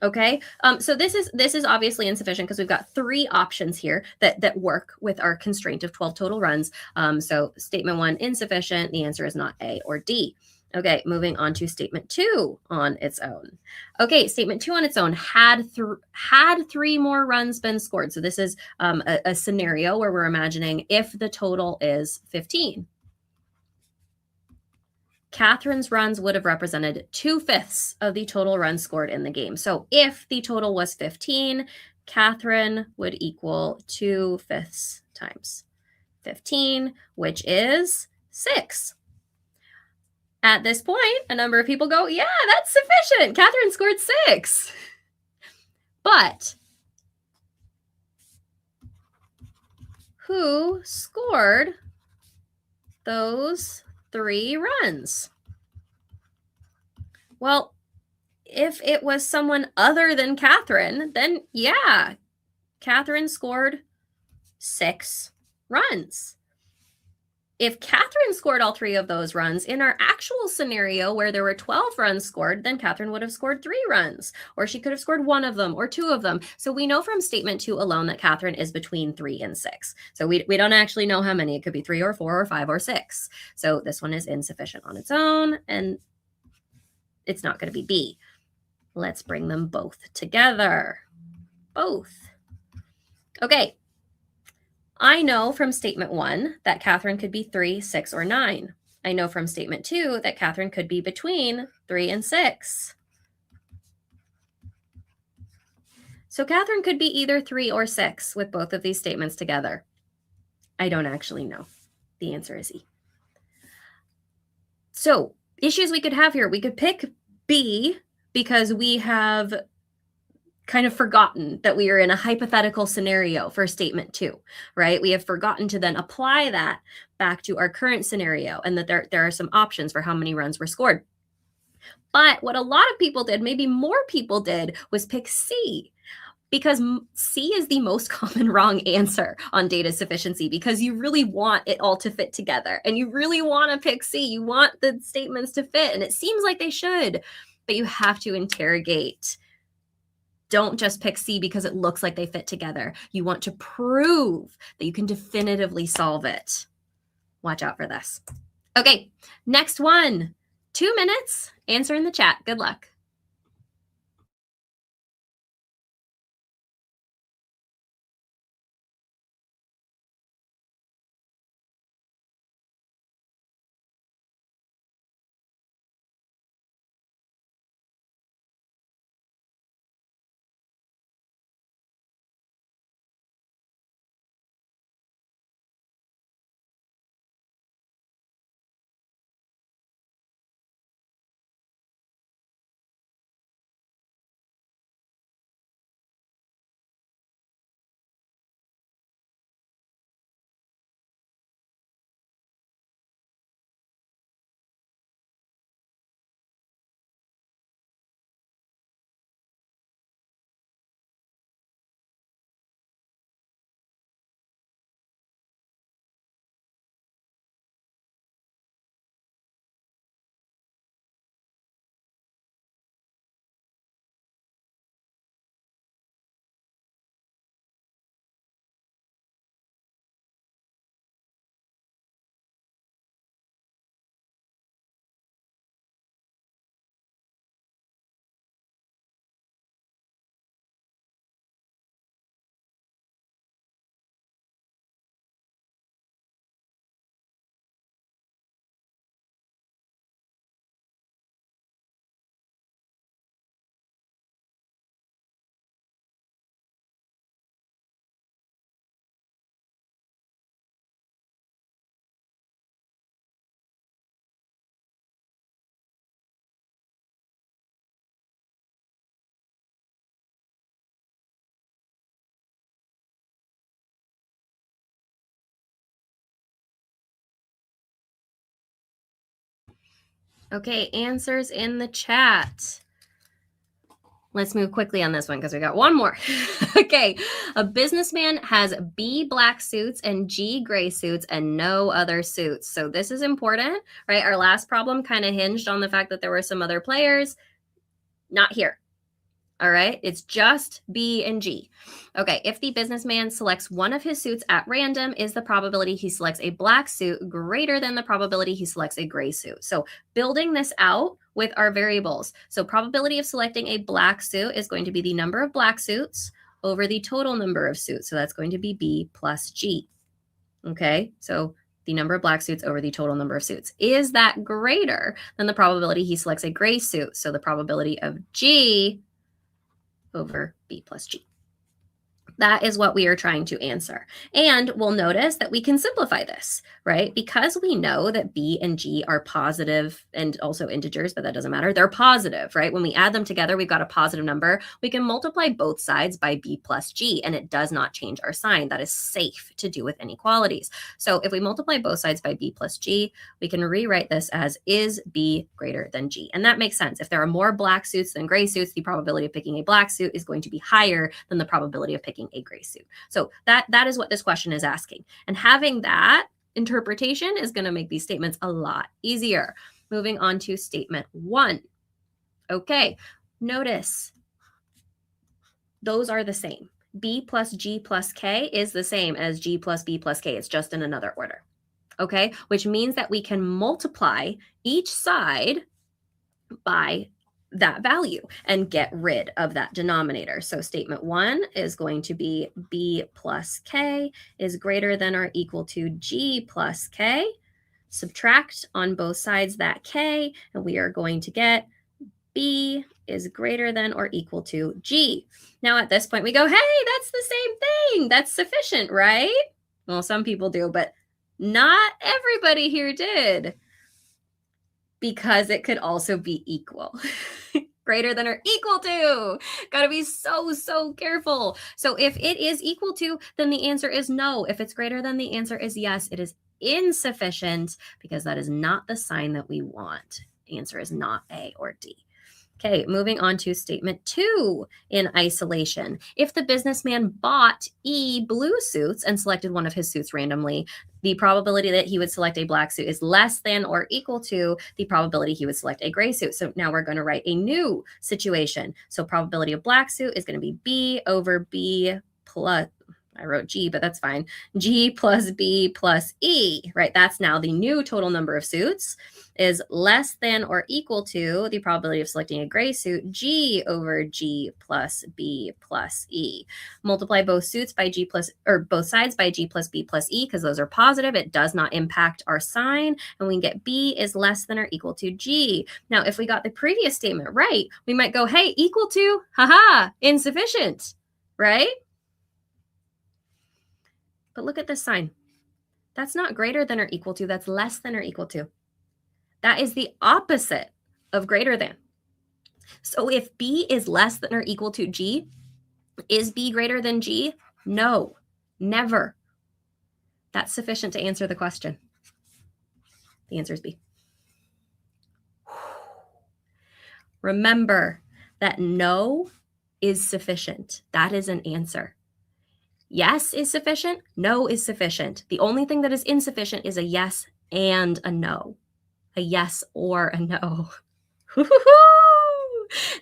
Speaker 1: Okay, so this is obviously insufficient because we've got 3 options here that work with our constraint of 12 total runs. So statement 1, insufficient. The answer is not A or D. Okay, moving on to statement 2 on its own. Okay, statement 2 on its own had 3 more runs been scored. So this is a scenario where we're imagining if the total is 15. Catherine's runs would have represented 2/5 of the total runs scored in the game. So if the total was 15, Catherine would equal 2/5 times 15, which is 6. At this point, a number of people go, yeah, that's sufficient. Catherine scored 6. But who scored those 3 runs? Well, if it was someone other than Catherine, then yeah, Catherine scored 6 runs. If Catherine scored all 3 of those runs in our actual scenario where there were 12 runs scored, then Catherine would have scored 3 runs, or she could have scored 1 of them or 2 of them. So we know from statement 2 alone that Catherine is between 3 and 6. So we don't actually know how many. It could be 3 or 4 or 5 or 6. So this one is insufficient on its own, and it's not going to be B. Let's bring them both together. Both. Okay. I know from statement 1 that Catherine could be 3, 6, or 9. I know from statement 2 that Catherine could be between 3 and 6. So Catherine could be either 3 or 6 with both of these statements together. I don't actually know. The answer is E. So issues we could have here, we could pick B because we have kind of forgotten that we are in a hypothetical scenario for statement 2, right? We have forgotten to then apply that back to our current scenario and that there are some options for how many runs were scored. But what a lot of people did, maybe more people did, was pick C, because C is the most common wrong answer on data sufficiency, because you really want it all to fit together and you really want to pick C. You want the statements to fit, and it seems like they should, but you have to interrogate. Don't just pick C because it looks like they fit together. You want to prove that you can definitively solve it. Watch out for this. Okay, next one. 2 minutes. Answer in the chat. Good luck. Okay, answers in the chat. Let's move quickly on this one because we got one more. Okay, a businessman has B black suits and G gray suits and no other suits. So this is important, right? Our last problem kind of hinged on the fact that there were some other players. Not here. All right, it's just B and G. Okay, if the businessman selects one of his suits at random, is the probability he selects a black suit greater than the probability he selects a gray suit? So, building this out with our variables. So, probability of selecting a black suit is going to be the number of black suits over the total number of suits. So, that's going to be B plus G. Okay, so the number of black suits over the total number of suits. Is that greater than the probability he selects a gray suit? So, the probability of G over B plus G. That is what we are trying to answer. And we'll notice that we can simplify this, right? Because we know that B and G are positive and also integers, but that doesn't matter. They're positive, right? When we add them together, we've got a positive number. We can multiply both sides by B plus G, and it does not change our sign. That is safe to do with inequalities. So if we multiply both sides by B plus G, we can rewrite this as is B greater than G. And that makes sense. If there are more black suits than gray suits, the probability of picking a black suit is going to be higher than the probability of picking a gray suit. So that is what this question is asking. And having that interpretation is going to make these statements a lot easier. Moving on to statement 1. Okay, notice those are the same. B plus G plus K is the same as G plus B plus K. It's just in another order. Okay, which means that we can multiply each side by that value and get rid of that denominator. So statement 1 is going to be B plus K is greater than or equal to G plus K. Subtract on both sides that K, and we are going to get B is greater than or equal to G. Now at this point we go, hey, that's the same thing. That's sufficient, right? Well, some people do, but not everybody here did. Because it could also be equal. Greater than or equal to. Gotta be so careful. So if it is equal to, then the answer is no. If it's greater than, the answer is yes. It is insufficient because that is not the sign that we want. The answer is not A or D. Okay, moving on to statement 2 in isolation. If the businessman bought E blue suits and selected one of his suits randomly, the probability that he would select a black suit is less than or equal to the probability he would select a gray suit. So now we're going to write a new situation. So probability of black suit is going to be B over B plus, I wrote G, but that's fine. G plus B plus E, right? That's now the new total number of suits is less than or equal to the probability of selecting a gray suit, G over G plus B plus E. Multiply both suits by G plus, or both sides by G plus B plus E, because those are positive. It does not impact our sign, and we can get B is less than or equal to G. Now, if we got the previous statement right, we might go, hey, equal to, haha, insufficient, right? But look at this sign. That's not greater than or equal to, that's less than or equal to. That is the opposite of greater than. So if B is less than or equal to G, is B greater than G? No, never. That's sufficient to answer the question. The answer is B. Remember that no is sufficient. That is an answer. Yes is sufficient. No is sufficient. The only thing that is insufficient is a yes and a no. A yes or a no.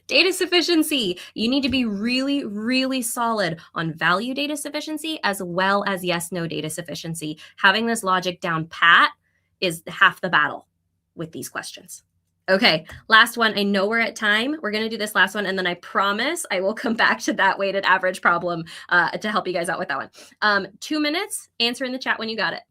Speaker 1: Data sufficiency. You need to be really solid on value data sufficiency as well as yes-no data sufficiency. Having this logic down pat is half the battle with these questions. Okay, last one. I know we're at time. We're going to do this last one, and then I promise I will come back to that weighted average problem to help you guys out with that one. 2 minutes. Answer in the chat when you got it.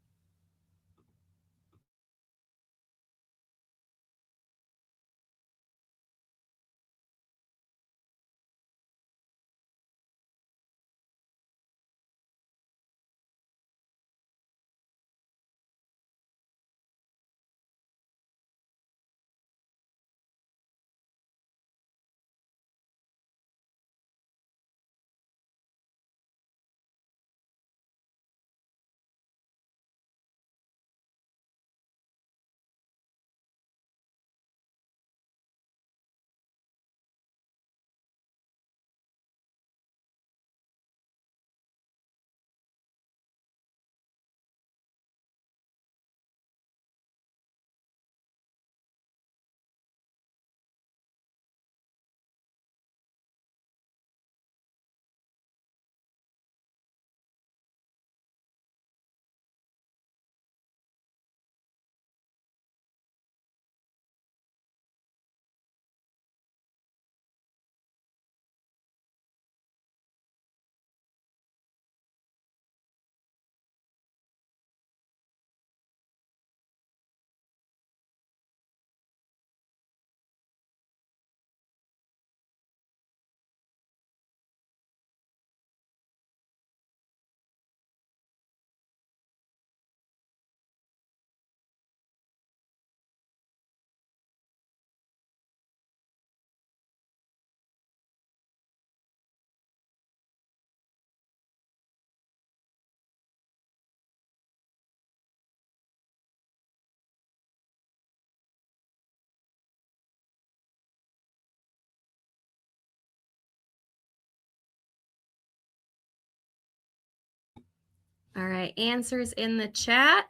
Speaker 1: All right, answers in the chat.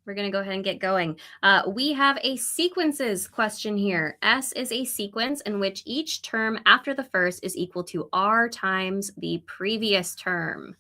Speaker 1: We're going to go ahead and get going. We have a sequences question here. S is a sequence in which each term after the first is equal to R times the previous term,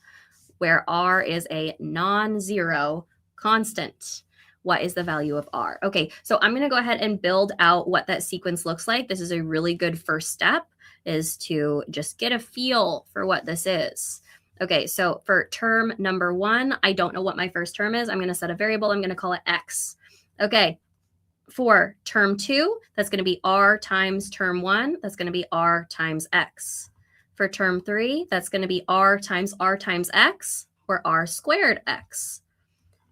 Speaker 1: where R is a non-zero constant. What is the value of R? Okay, so I'm going to go ahead and build out what that sequence looks like. This is a really good first step, is to just get a feel for what this is. Okay, so for term number 1, I don't know what my first term is. I'm going to set a variable. I'm going to call it X. Okay, for term 2, that's going to be R times term 1. That's going to be R times X. For term 3, that's going to be R times X, or R squared X.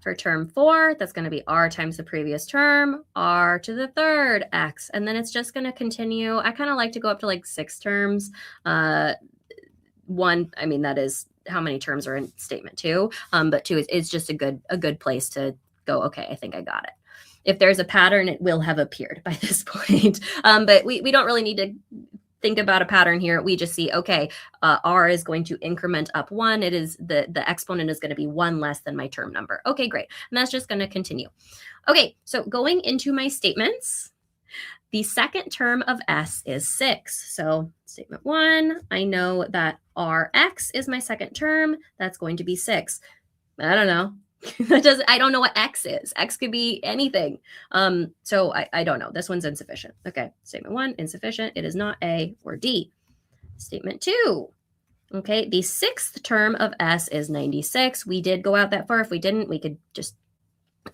Speaker 1: For term 4, that's going to be R times the previous term, R to the third X. And then it's just going to continue. I kind of like to go up to like 6 terms. One, I mean, that is how many terms are in statement 2. But 2 is just a good place to go, okay, I think I got it. If there's a pattern, it will have appeared by this point. But we don't really need to think about a pattern here. We just see, okay, R is going to increment up 1. It is the exponent is going to be 1 less than my term number. Okay, great. And that's just going to continue. Okay, so going into my statements, the second term of S is 6. So statement 1, I know that Rx is my second term. That's going to be 6. I don't know. I don't know what X is. X could be anything. So I don't know. This one's insufficient. Okay, statement 1, insufficient. It is not A or D. Statement 2. Okay, the sixth term of S is 96. We did go out that far. If we didn't, we could just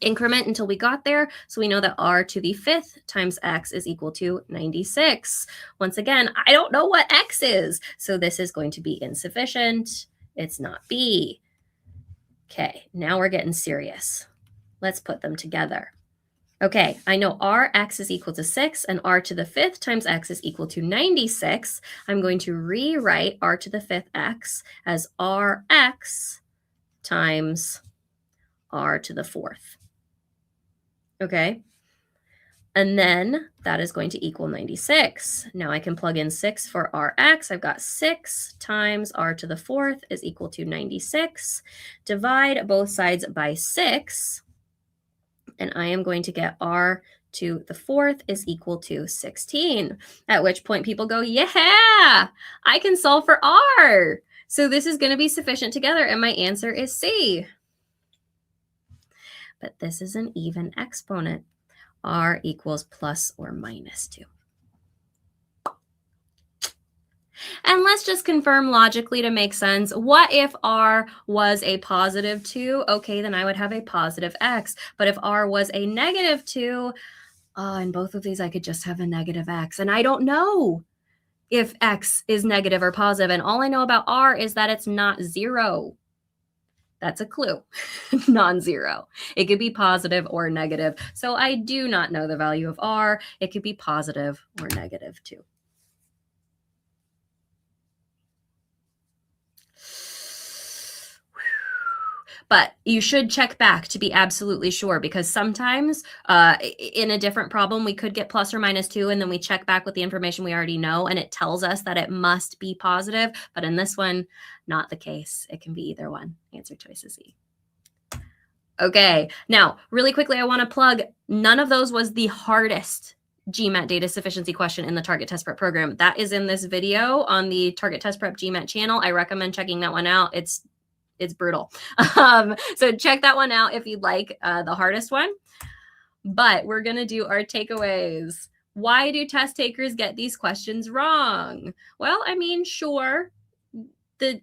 Speaker 1: increment until we got there. So we know that R to the 5th times X is equal to 96. Once again, I don't know what X is. So this is going to be insufficient. It's not B. Okay, now we're getting serious. Let's put them together. Okay, I know Rx is equal to 6 and R to the 5th times X is equal to 96. I'm going to rewrite R to the 5th X as Rx times R to the 4th. Okay, and then that is going to equal 96. Now I can plug in 6 for Rx. I've got 6 times R to the 4th is equal to 96. Divide both sides by 6. And I am going to get R to the 4th is equal to 16. At which point people go, yeah, I can solve for R. So this is going to be sufficient together. And my answer is C. But this is an even exponent. R equals plus or minus 2. And let's just confirm logically to make sense. What if R was a positive 2? Okay, then I would have a positive X. But if R was a negative 2, in both of these, I could just have a negative X. And I don't know if X is negative or positive. And all I know about R is that it's not 0. That's a clue. Non-zero. It could be positive or negative. So I do not know the value of R. It could be positive or negative too. But you should check back to be absolutely sure, because sometimes in a different problem, we could get plus or minus 2, and then we check back with the information we already know, and it tells us that it must be positive. But in this one, not the case. It can be either one. Answer choice is E. Okay, now really quickly, I want to plug, none of those was the hardest GMAT data sufficiency question in the Target Test Prep program. That is in this video on the Target Test Prep GMAT channel. I recommend checking that one out. It's brutal. So check that one out if you'd like the hardest one. But we're going to do our takeaways. Why do test takers get these questions wrong? Well, I mean, sure,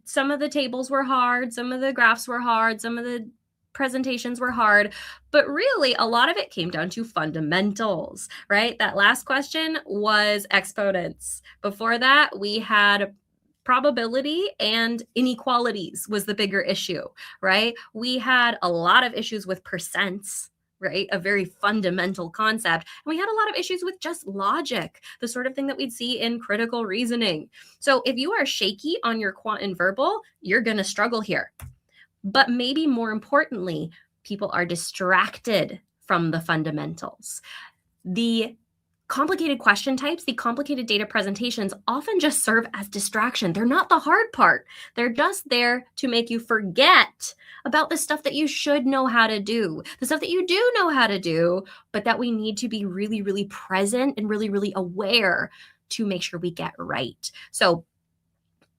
Speaker 1: some of the tables were hard, some of the graphs were hard, some of the presentations were hard, but really a lot of it came down to fundamentals, right? That last question was exponents. Before that, we had probability and inequalities was the bigger issue, right? We had a lot of issues with percents, right? A very fundamental concept. And we had a lot of issues with just logic, the sort of thing that we'd see in critical reasoning. So if you are shaky on your quant and verbal, you're going to struggle here. But maybe more importantly, people are distracted from the fundamentals. The complicated question types, the complicated data presentations often just serve as distraction. They're not the hard part. They're just there to make you forget about the stuff that you should know how to do, the stuff that you do know how to do, but that we need to be really, really present and really, really aware to make sure we get right. So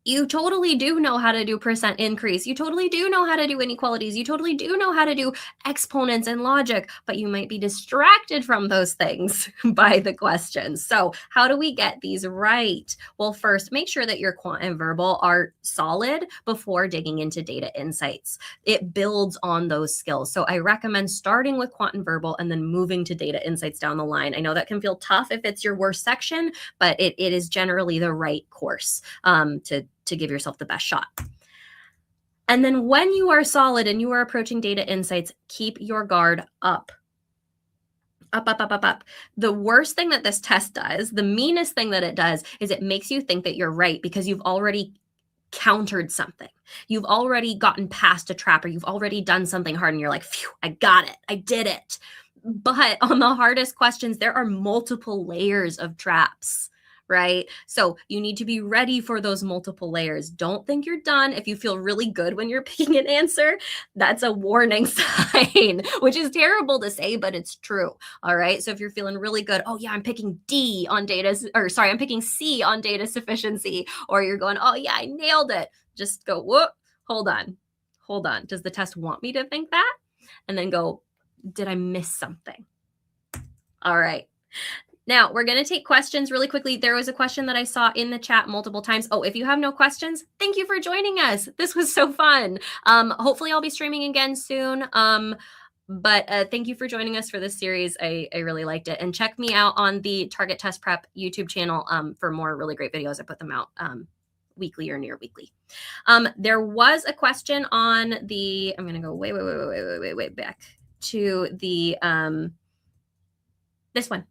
Speaker 1: you totally do know how to do percent increase. You totally do know how to do inequalities. You totally do know how to do exponents and logic, but you might be distracted from those things by the questions. So how do we get these right? Well, first, make sure that your quant and verbal are solid before digging into data insights. It builds on those skills. So I recommend starting with quant and verbal and then moving to data insights down the line. I know that can feel tough if it's your worst section, but it is generally the right course to give yourself the best shot. And then when you are solid and you are approaching data insights, keep your guard up. Up. The worst thing that this test does, the meanest thing that it does, is it makes you think that you're right because you've already countered something. You've already gotten past a trap, or you've already done something hard and you're like, phew, I got it. I did it. But on the hardest questions, there are multiple layers of traps, right? So you need to be ready for those multiple layers. Don't think you're done. If you feel really good when you're picking an answer, that's a warning sign, which is terrible to say, but it's true. All right. So if you're feeling really good, oh yeah, I'm picking I'm picking C on data sufficiency, or you're going, oh yeah, I nailed it. Just go, whoop, hold on. Does the test want me to think that? And then go, did I miss something? All right. Now, we're going to take questions really quickly. There was a question that I saw in the chat multiple times. Oh, if you have no questions, thank you for joining us. This was so fun. Hopefully, I'll be streaming again soon. But thank you for joining us for this series. I really liked it. And check me out on the Target Test Prep YouTube channel for more really great videos. I put them out weekly or near weekly. There was a question on the, I'm going to go way back to the, this one.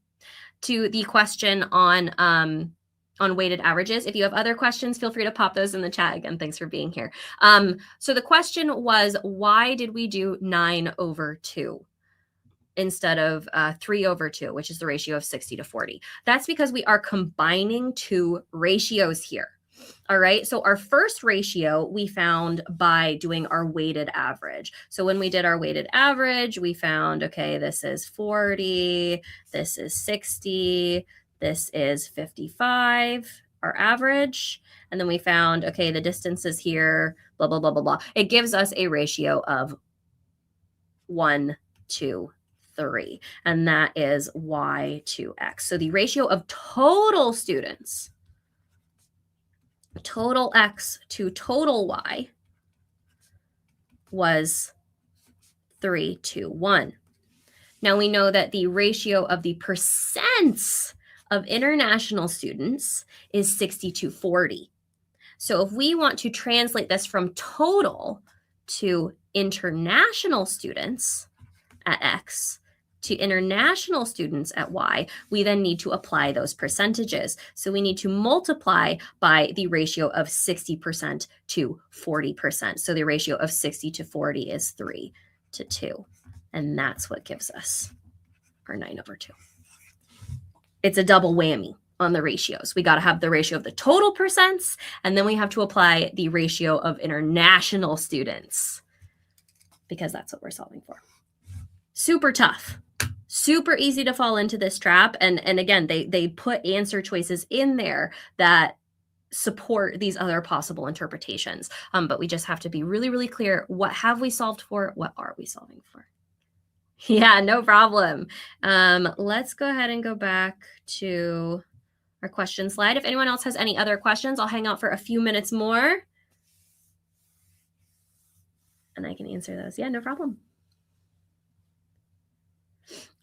Speaker 1: To the question on weighted averages. If you have other questions, feel free to pop those in the chat. Again, thanks for being here. So the question was, why did we do 9/2 instead of 3/2, which is the ratio of 60/40? That's because we are combining two ratios here. All right. So our first ratio we found by doing our weighted average. So when we did our weighted average, we found, okay, this is 40, this is 60, this is 55, our average. And then we found, okay, the distances here, blah, blah, blah, blah, blah. It gives us a ratio of 1 to 3. And that is y to x. So the ratio of total students, total x to total y, was 3 to 1. Now we know that the ratio of the percents of international students is 60 to 40. So if we want to translate this from total to international students at x to international students at y, we then need to apply those percentages. So we need to multiply by the ratio of 60% to 40%. So the ratio of 60 to 40 is 3 to 2. And that's what gives us our 9/2. It's a double whammy on the ratios. We got to have the ratio of the total percents, and then we have to apply the ratio of international students, because that's what we're solving for. Super tough. Super easy to fall into this trap. And again, they put answer choices in there that support these other possible interpretations. But we just have to be really, really clear. What have we solved for? What are we solving for? Yeah, no problem. Let's go ahead and go back to our question slide. If anyone else has any other questions, I'll hang out for a few minutes more and I can answer those. Yeah, no problem.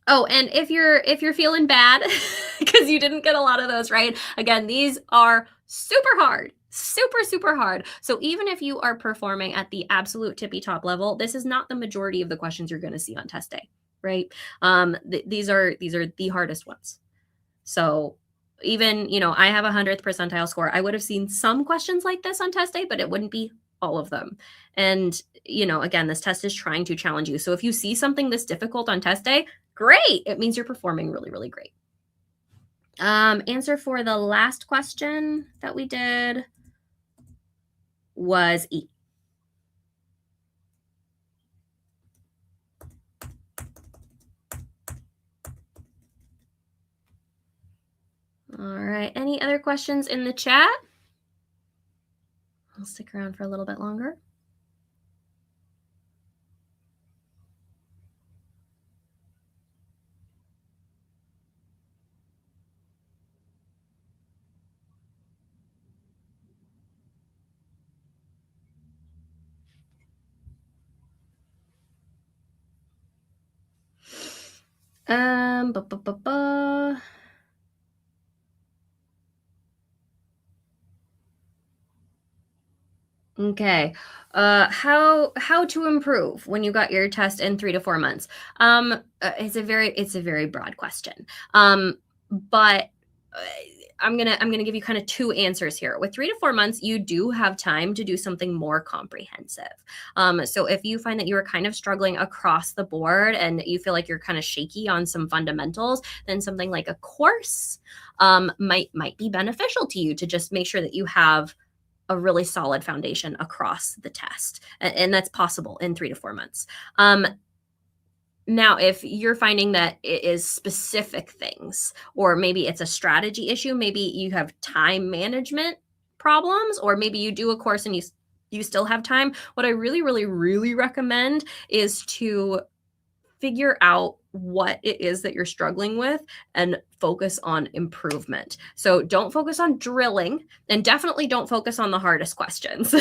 Speaker 1: Oh, and if you're feeling bad because you didn't get a lot of those right, again, these are super hard, super hard. So even if you are performing at the absolute tippy top level, this is not the majority of the questions you're going to see on test day, right? These are the hardest ones. So even, I have a 100th percentile score. I would have seen some questions like this on test day, but it wouldn't be all of them. And, again, this test is trying to challenge you. So if you see something this difficult on test day, great. It means you're performing really, really great. Answer for the last question that we did was E. All right. Any other questions in the chat? I'll stick around for a little bit longer. Ba, ba, ba, ba. Okay. How to improve when you got your test in 3 to 4 months? It's a very broad question. But I'm gonna give you kind of two answers here. With 3 to 4 months, you do have time to do something more comprehensive. So if you find that you are kind of struggling across the board and you feel like you're kind of shaky on some fundamentals, then something like a course might be beneficial to you to just make sure that you have a really solid foundation across the test. And that's possible in 3 to 4 months. Now, if you're finding that it is specific things, or maybe it's a strategy issue, maybe you have time management problems, or maybe you do a course and you still have time. What I really, really, really recommend is to figure out what it is that you're struggling with and focus on improvement. So don't focus on drilling, and definitely don't focus on the hardest questions.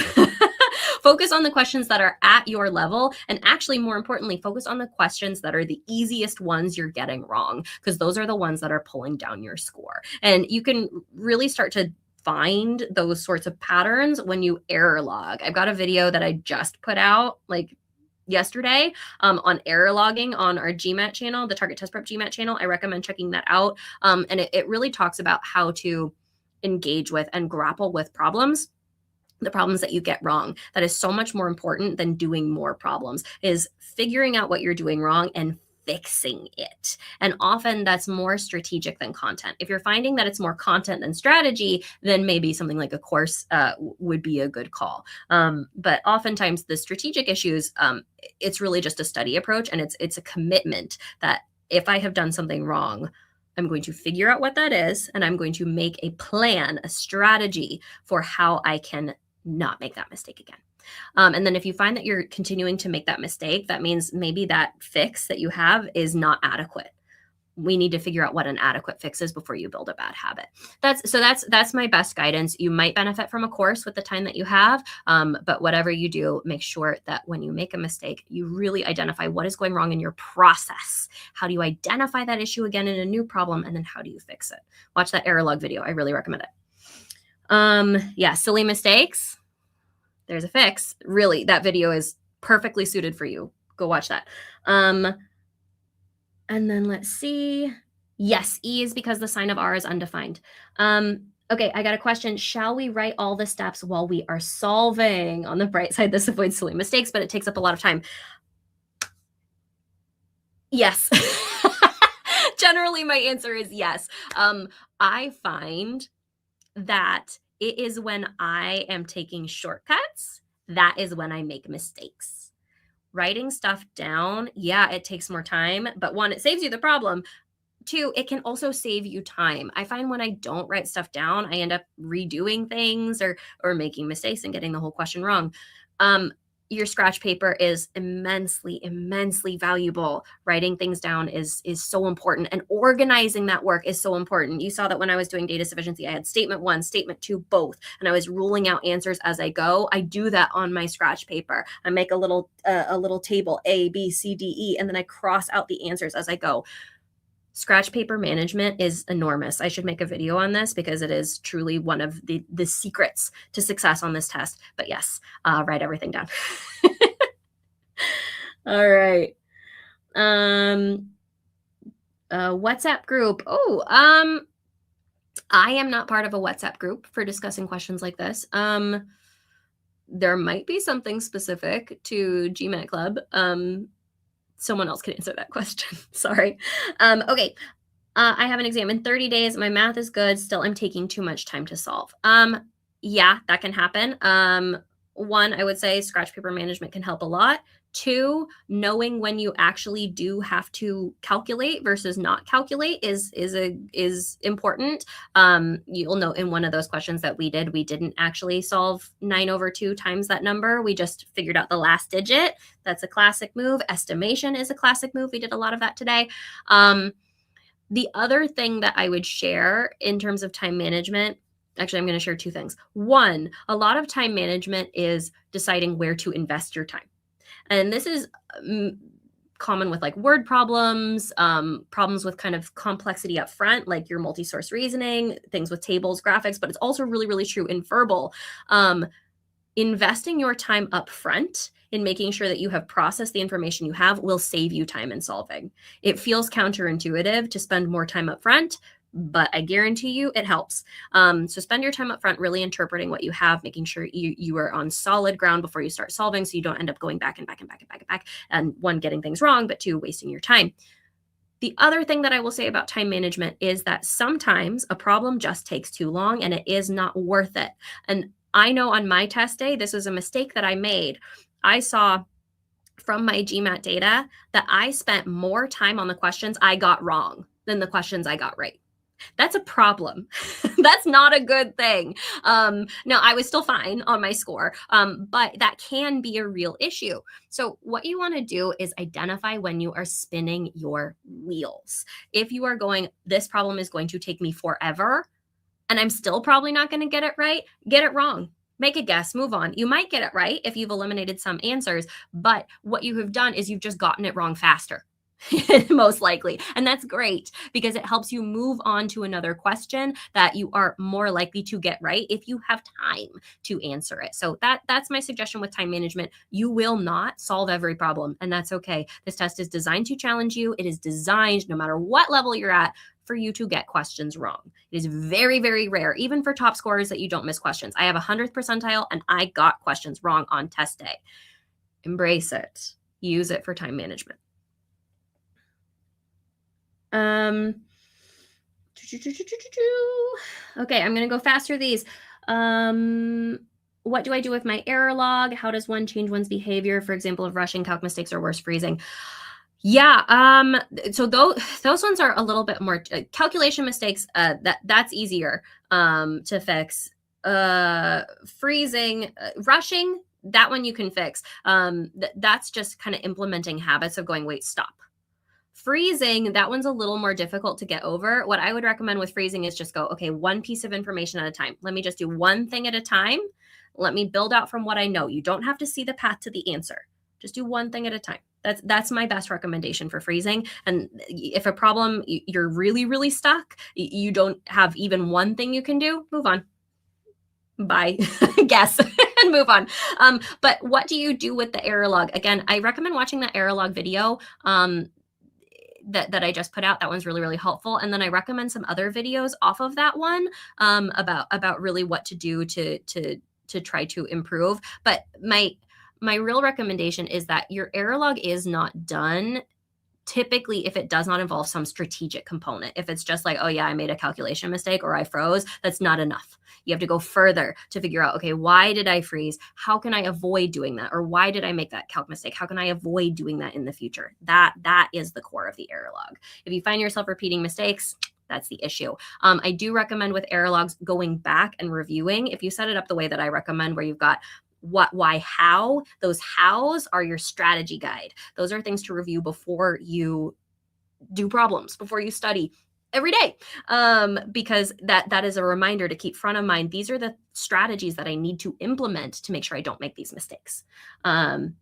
Speaker 1: Focus on the questions that are at your level, and actually, more importantly, focus on the questions that are the easiest ones you're getting wrong, because those are the ones that are pulling down your score. And you can really start to find those sorts of patterns when you error log. I've got a video that I just put out like yesterday on error logging on our GMAT channel, the Target Test Prep GMAT channel. I recommend checking that out. And it really talks about how to engage with and grapple with problems, the problems that you get wrong. That is so much more important than doing more problems, is figuring out what you're doing wrong and fixing it. And often that's more strategic than content. If you're finding that it's more content than strategy, then maybe something like a course would be a good call. But oftentimes the strategic issues, it's really just a study approach, and it's a commitment that if I have done something wrong, I'm going to figure out what that is, and I'm going to make a plan, a strategy for how I can not make that mistake again. And then if you find that you're continuing to make that mistake, that means maybe that fix that you have is not adequate. We need to figure out what an adequate fix is before you build a bad habit. That's my best guidance. You might benefit from a course with the time that you have, but whatever you do, make sure that when you make a mistake, you really identify what is going wrong in your process. How do you identify that issue again in a new problem, and then how do you fix it? Watch that error log video. I really recommend it. Yeah, silly mistakes. There's a fix. Really, that video is perfectly suited for you. Go watch that. And then let's see. Yes, E is because the sign of R is undefined. Okay, I got a question. Shall we write all the steps while we are solving? On the bright side, this avoids silly mistakes, but it takes up a lot of time. Yes. Generally, my answer is yes. I find that it is when I am taking shortcuts, that is when I make mistakes. Writing stuff down, yeah, it takes more time, but one, it saves you the problem. Two, it can also save you time. I find when I don't write stuff down, I end up redoing things or making mistakes and getting the whole question wrong. Your scratch paper is immensely, immensely valuable. Writing things down is so important, and organizing that work is so important. You saw that when I was doing data sufficiency, I had statement 1, statement 2, both, and I was ruling out answers as I go. I do that on my scratch paper. I make a little table, A, B, C, D, E, and then I cross out the answers as I go. Scratch paper management is enormous. I should make a video on this because it is truly one of the secrets to success on this test. But yes, write everything down. All right. WhatsApp group. I am not part of a WhatsApp group for discussing questions like this. There might be something specific to GMAT Club. Someone else can answer that question. Sorry. Okay. I have an exam in 30 days. My math is good. Still, I'm taking too much time to solve. Yeah, that can happen. One, I would say scratch paper management can help a lot. Two, knowing when you actually do have to calculate versus not calculate is important. You'll note in one of those questions that we didn't actually solve 9/2 times that number. We just figured out the last digit. That's a classic move. Estimation is a classic move. We did a lot of that today. The other thing that I would share in terms of time management, actually, I'm going to share two things. One, a lot of time management is deciding where to invest your time. And this is common with like word problems, problems with kind of complexity up front, like your multi-source reasoning, things with tables, graphics, but it's also really, really true in verbal. Investing your time up front in making sure that you have processed the information you have will save you time in solving. It feels counterintuitive to spend more time up front, but I guarantee you it helps. So spend your time up front really interpreting what you have, making sure you are on solid ground before you start solving so you don't end up going back and back and back and back and back, and one, getting things wrong, but two, wasting your time. The other thing that I will say about time management is that sometimes a problem just takes too long and it is not worth it. And I know on my test day, this was a mistake that I made. I saw from my GMAT data that I spent more time on the questions I got wrong than the questions I got right. That's a problem. That's not a good thing. Now, I was still fine on my score, but that can be a real issue. So what you want to do is identify when you are spinning your wheels. If you are going, this problem is going to take me forever, and I'm still probably not going to get it right, get it wrong. Make a guess, move on. You might get it right if you've eliminated some answers, but what you have done is you've just gotten it wrong faster. Most likely. And that's great because it helps you move on to another question that you are more likely to get right if you have time to answer it. So that's my suggestion with time management. You will not solve every problem, and that's okay. This test is designed to challenge you. It is designed, no matter what level you're at, for you to get questions wrong. It is very, very rare, even for top scorers, that you don't miss questions. I have a 100th percentile and I got questions wrong on test day. Embrace it. Use it for time management. Okay, I'm going to go fast through these. What do I do with my error log? How does one change one's behavior, for example, of rushing, calc mistakes, or worse, freezing? Yeah, so those ones are a little bit more calculation mistakes. That's easier to fix. Freezing, rushing, that one you can fix. That's just kind of implementing habits of going, wait, stop. Freezing, that one's a little more difficult to get over. What I would recommend with freezing is just go, okay, one piece of information at a time. Let me just do one thing at a time. Let me build out from what I know. You don't have to see the path to the answer. Just do one thing at a time. That's my best recommendation for freezing. And if a problem, you're really, really stuck, you don't have even one thing you can do, move on. Bye. Guess and move on. But what do you do with the error log? Again, I recommend watching that error log video that I just put out. That one's really, really helpful. And then I recommend some other videos off of that one about really what to do to try to improve. But my real recommendation is that your error log is not done typically if it does not involve some strategic component. If it's just like, oh yeah, I made a calculation mistake or I froze, that's not enough. You have to go further to figure out, okay, why did I freeze? How can I avoid doing that? Or why did I make that calc mistake? How can I avoid doing that in the future? That is the core of the error log. If you find yourself repeating mistakes, that's the issue. I do recommend with error logs going back and reviewing. If you set it up the way that I recommend, where you've got what, why, how, those hows are your strategy guide. Those are things to review before you do problems, before you study every day, because that is a reminder to keep front of mind. These are the strategies that I need to implement to make sure I don't make these mistakes.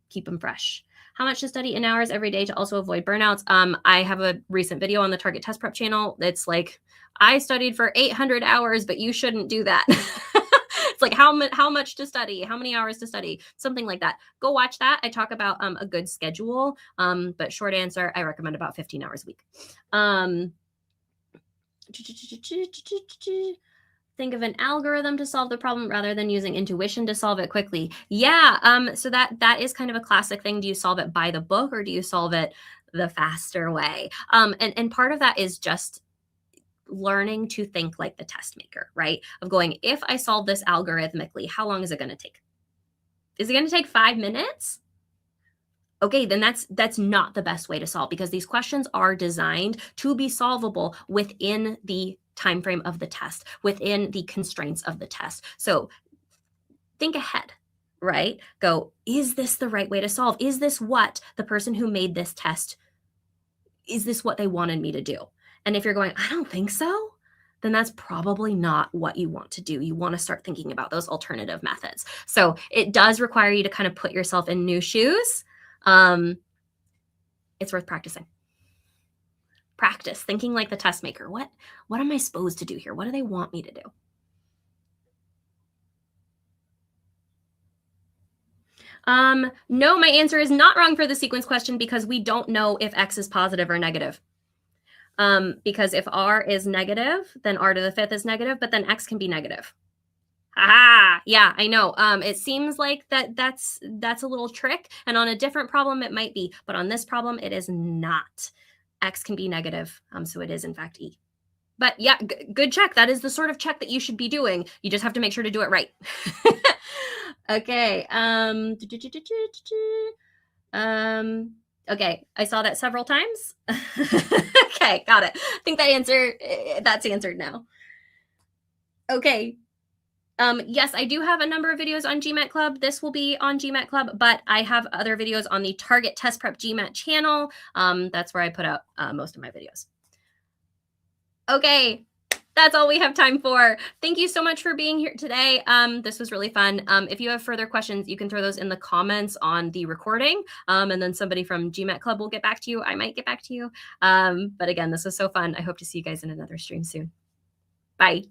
Speaker 1: Keep them fresh. How much to study in hours every day to also avoid burnouts? I have a recent video on the Target Test Prep channel. It's like, I studied for 800 hours, but you shouldn't do that. It's like how much to study, how many hours to study, something like that. Go watch that. I talk about a good schedule, but short answer, I recommend about 15 hours a week. Think of an algorithm to solve the problem rather than using intuition to solve it quickly. Yeah, so that is kind of a classic thing. Do you solve it by the book or do you solve it the faster way? And part of that is just learning to think like the test maker, right? Of going, if I solve this algorithmically, how long is it going to take? Is it going to take 5 minutes? Okay, then that's not the best way to solve, because these questions are designed to be solvable within the time frame of the test, within the constraints of the test. So think ahead, right? Go, is this the right way to solve? Is this what the person who made this test, is this what they wanted me to do? And if you're going, I don't think so, then that's probably not what you want to do. You want to start thinking about those alternative methods. So it does require you to kind of put yourself in new shoes. It's worth practicing. Practice thinking like the test maker. What am I supposed to do here? What do they want me to do? No, my answer is not wrong for the sequence question, because we don't know if X is positive or negative. Because if R is negative, then R to the 5th is negative, but then X can be negative. Yeah, I know. It seems like that's a little trick, and on a different problem it might be, but on this problem it is not. X can be negative, so it is in fact E. But yeah, good check. That is the sort of check that you should be doing. You just have to make sure to do it right. Okay. Okay, I saw that several times. Okay, got it. I think that's answered now. Okay. Yes, I do have a number of videos on GMAT Club. This will be on GMAT Club, but I have other videos on the Target Test Prep GMAT channel. That's where I put out most of my videos. Okay, that's all we have time for. Thank you so much for being here today. This was really fun. If you have further questions, you can throw those in the comments on the recording, and then somebody from GMAT Club will get back to you. I might get back to you. But again, this was so fun. I hope to see you guys in another stream soon. Bye.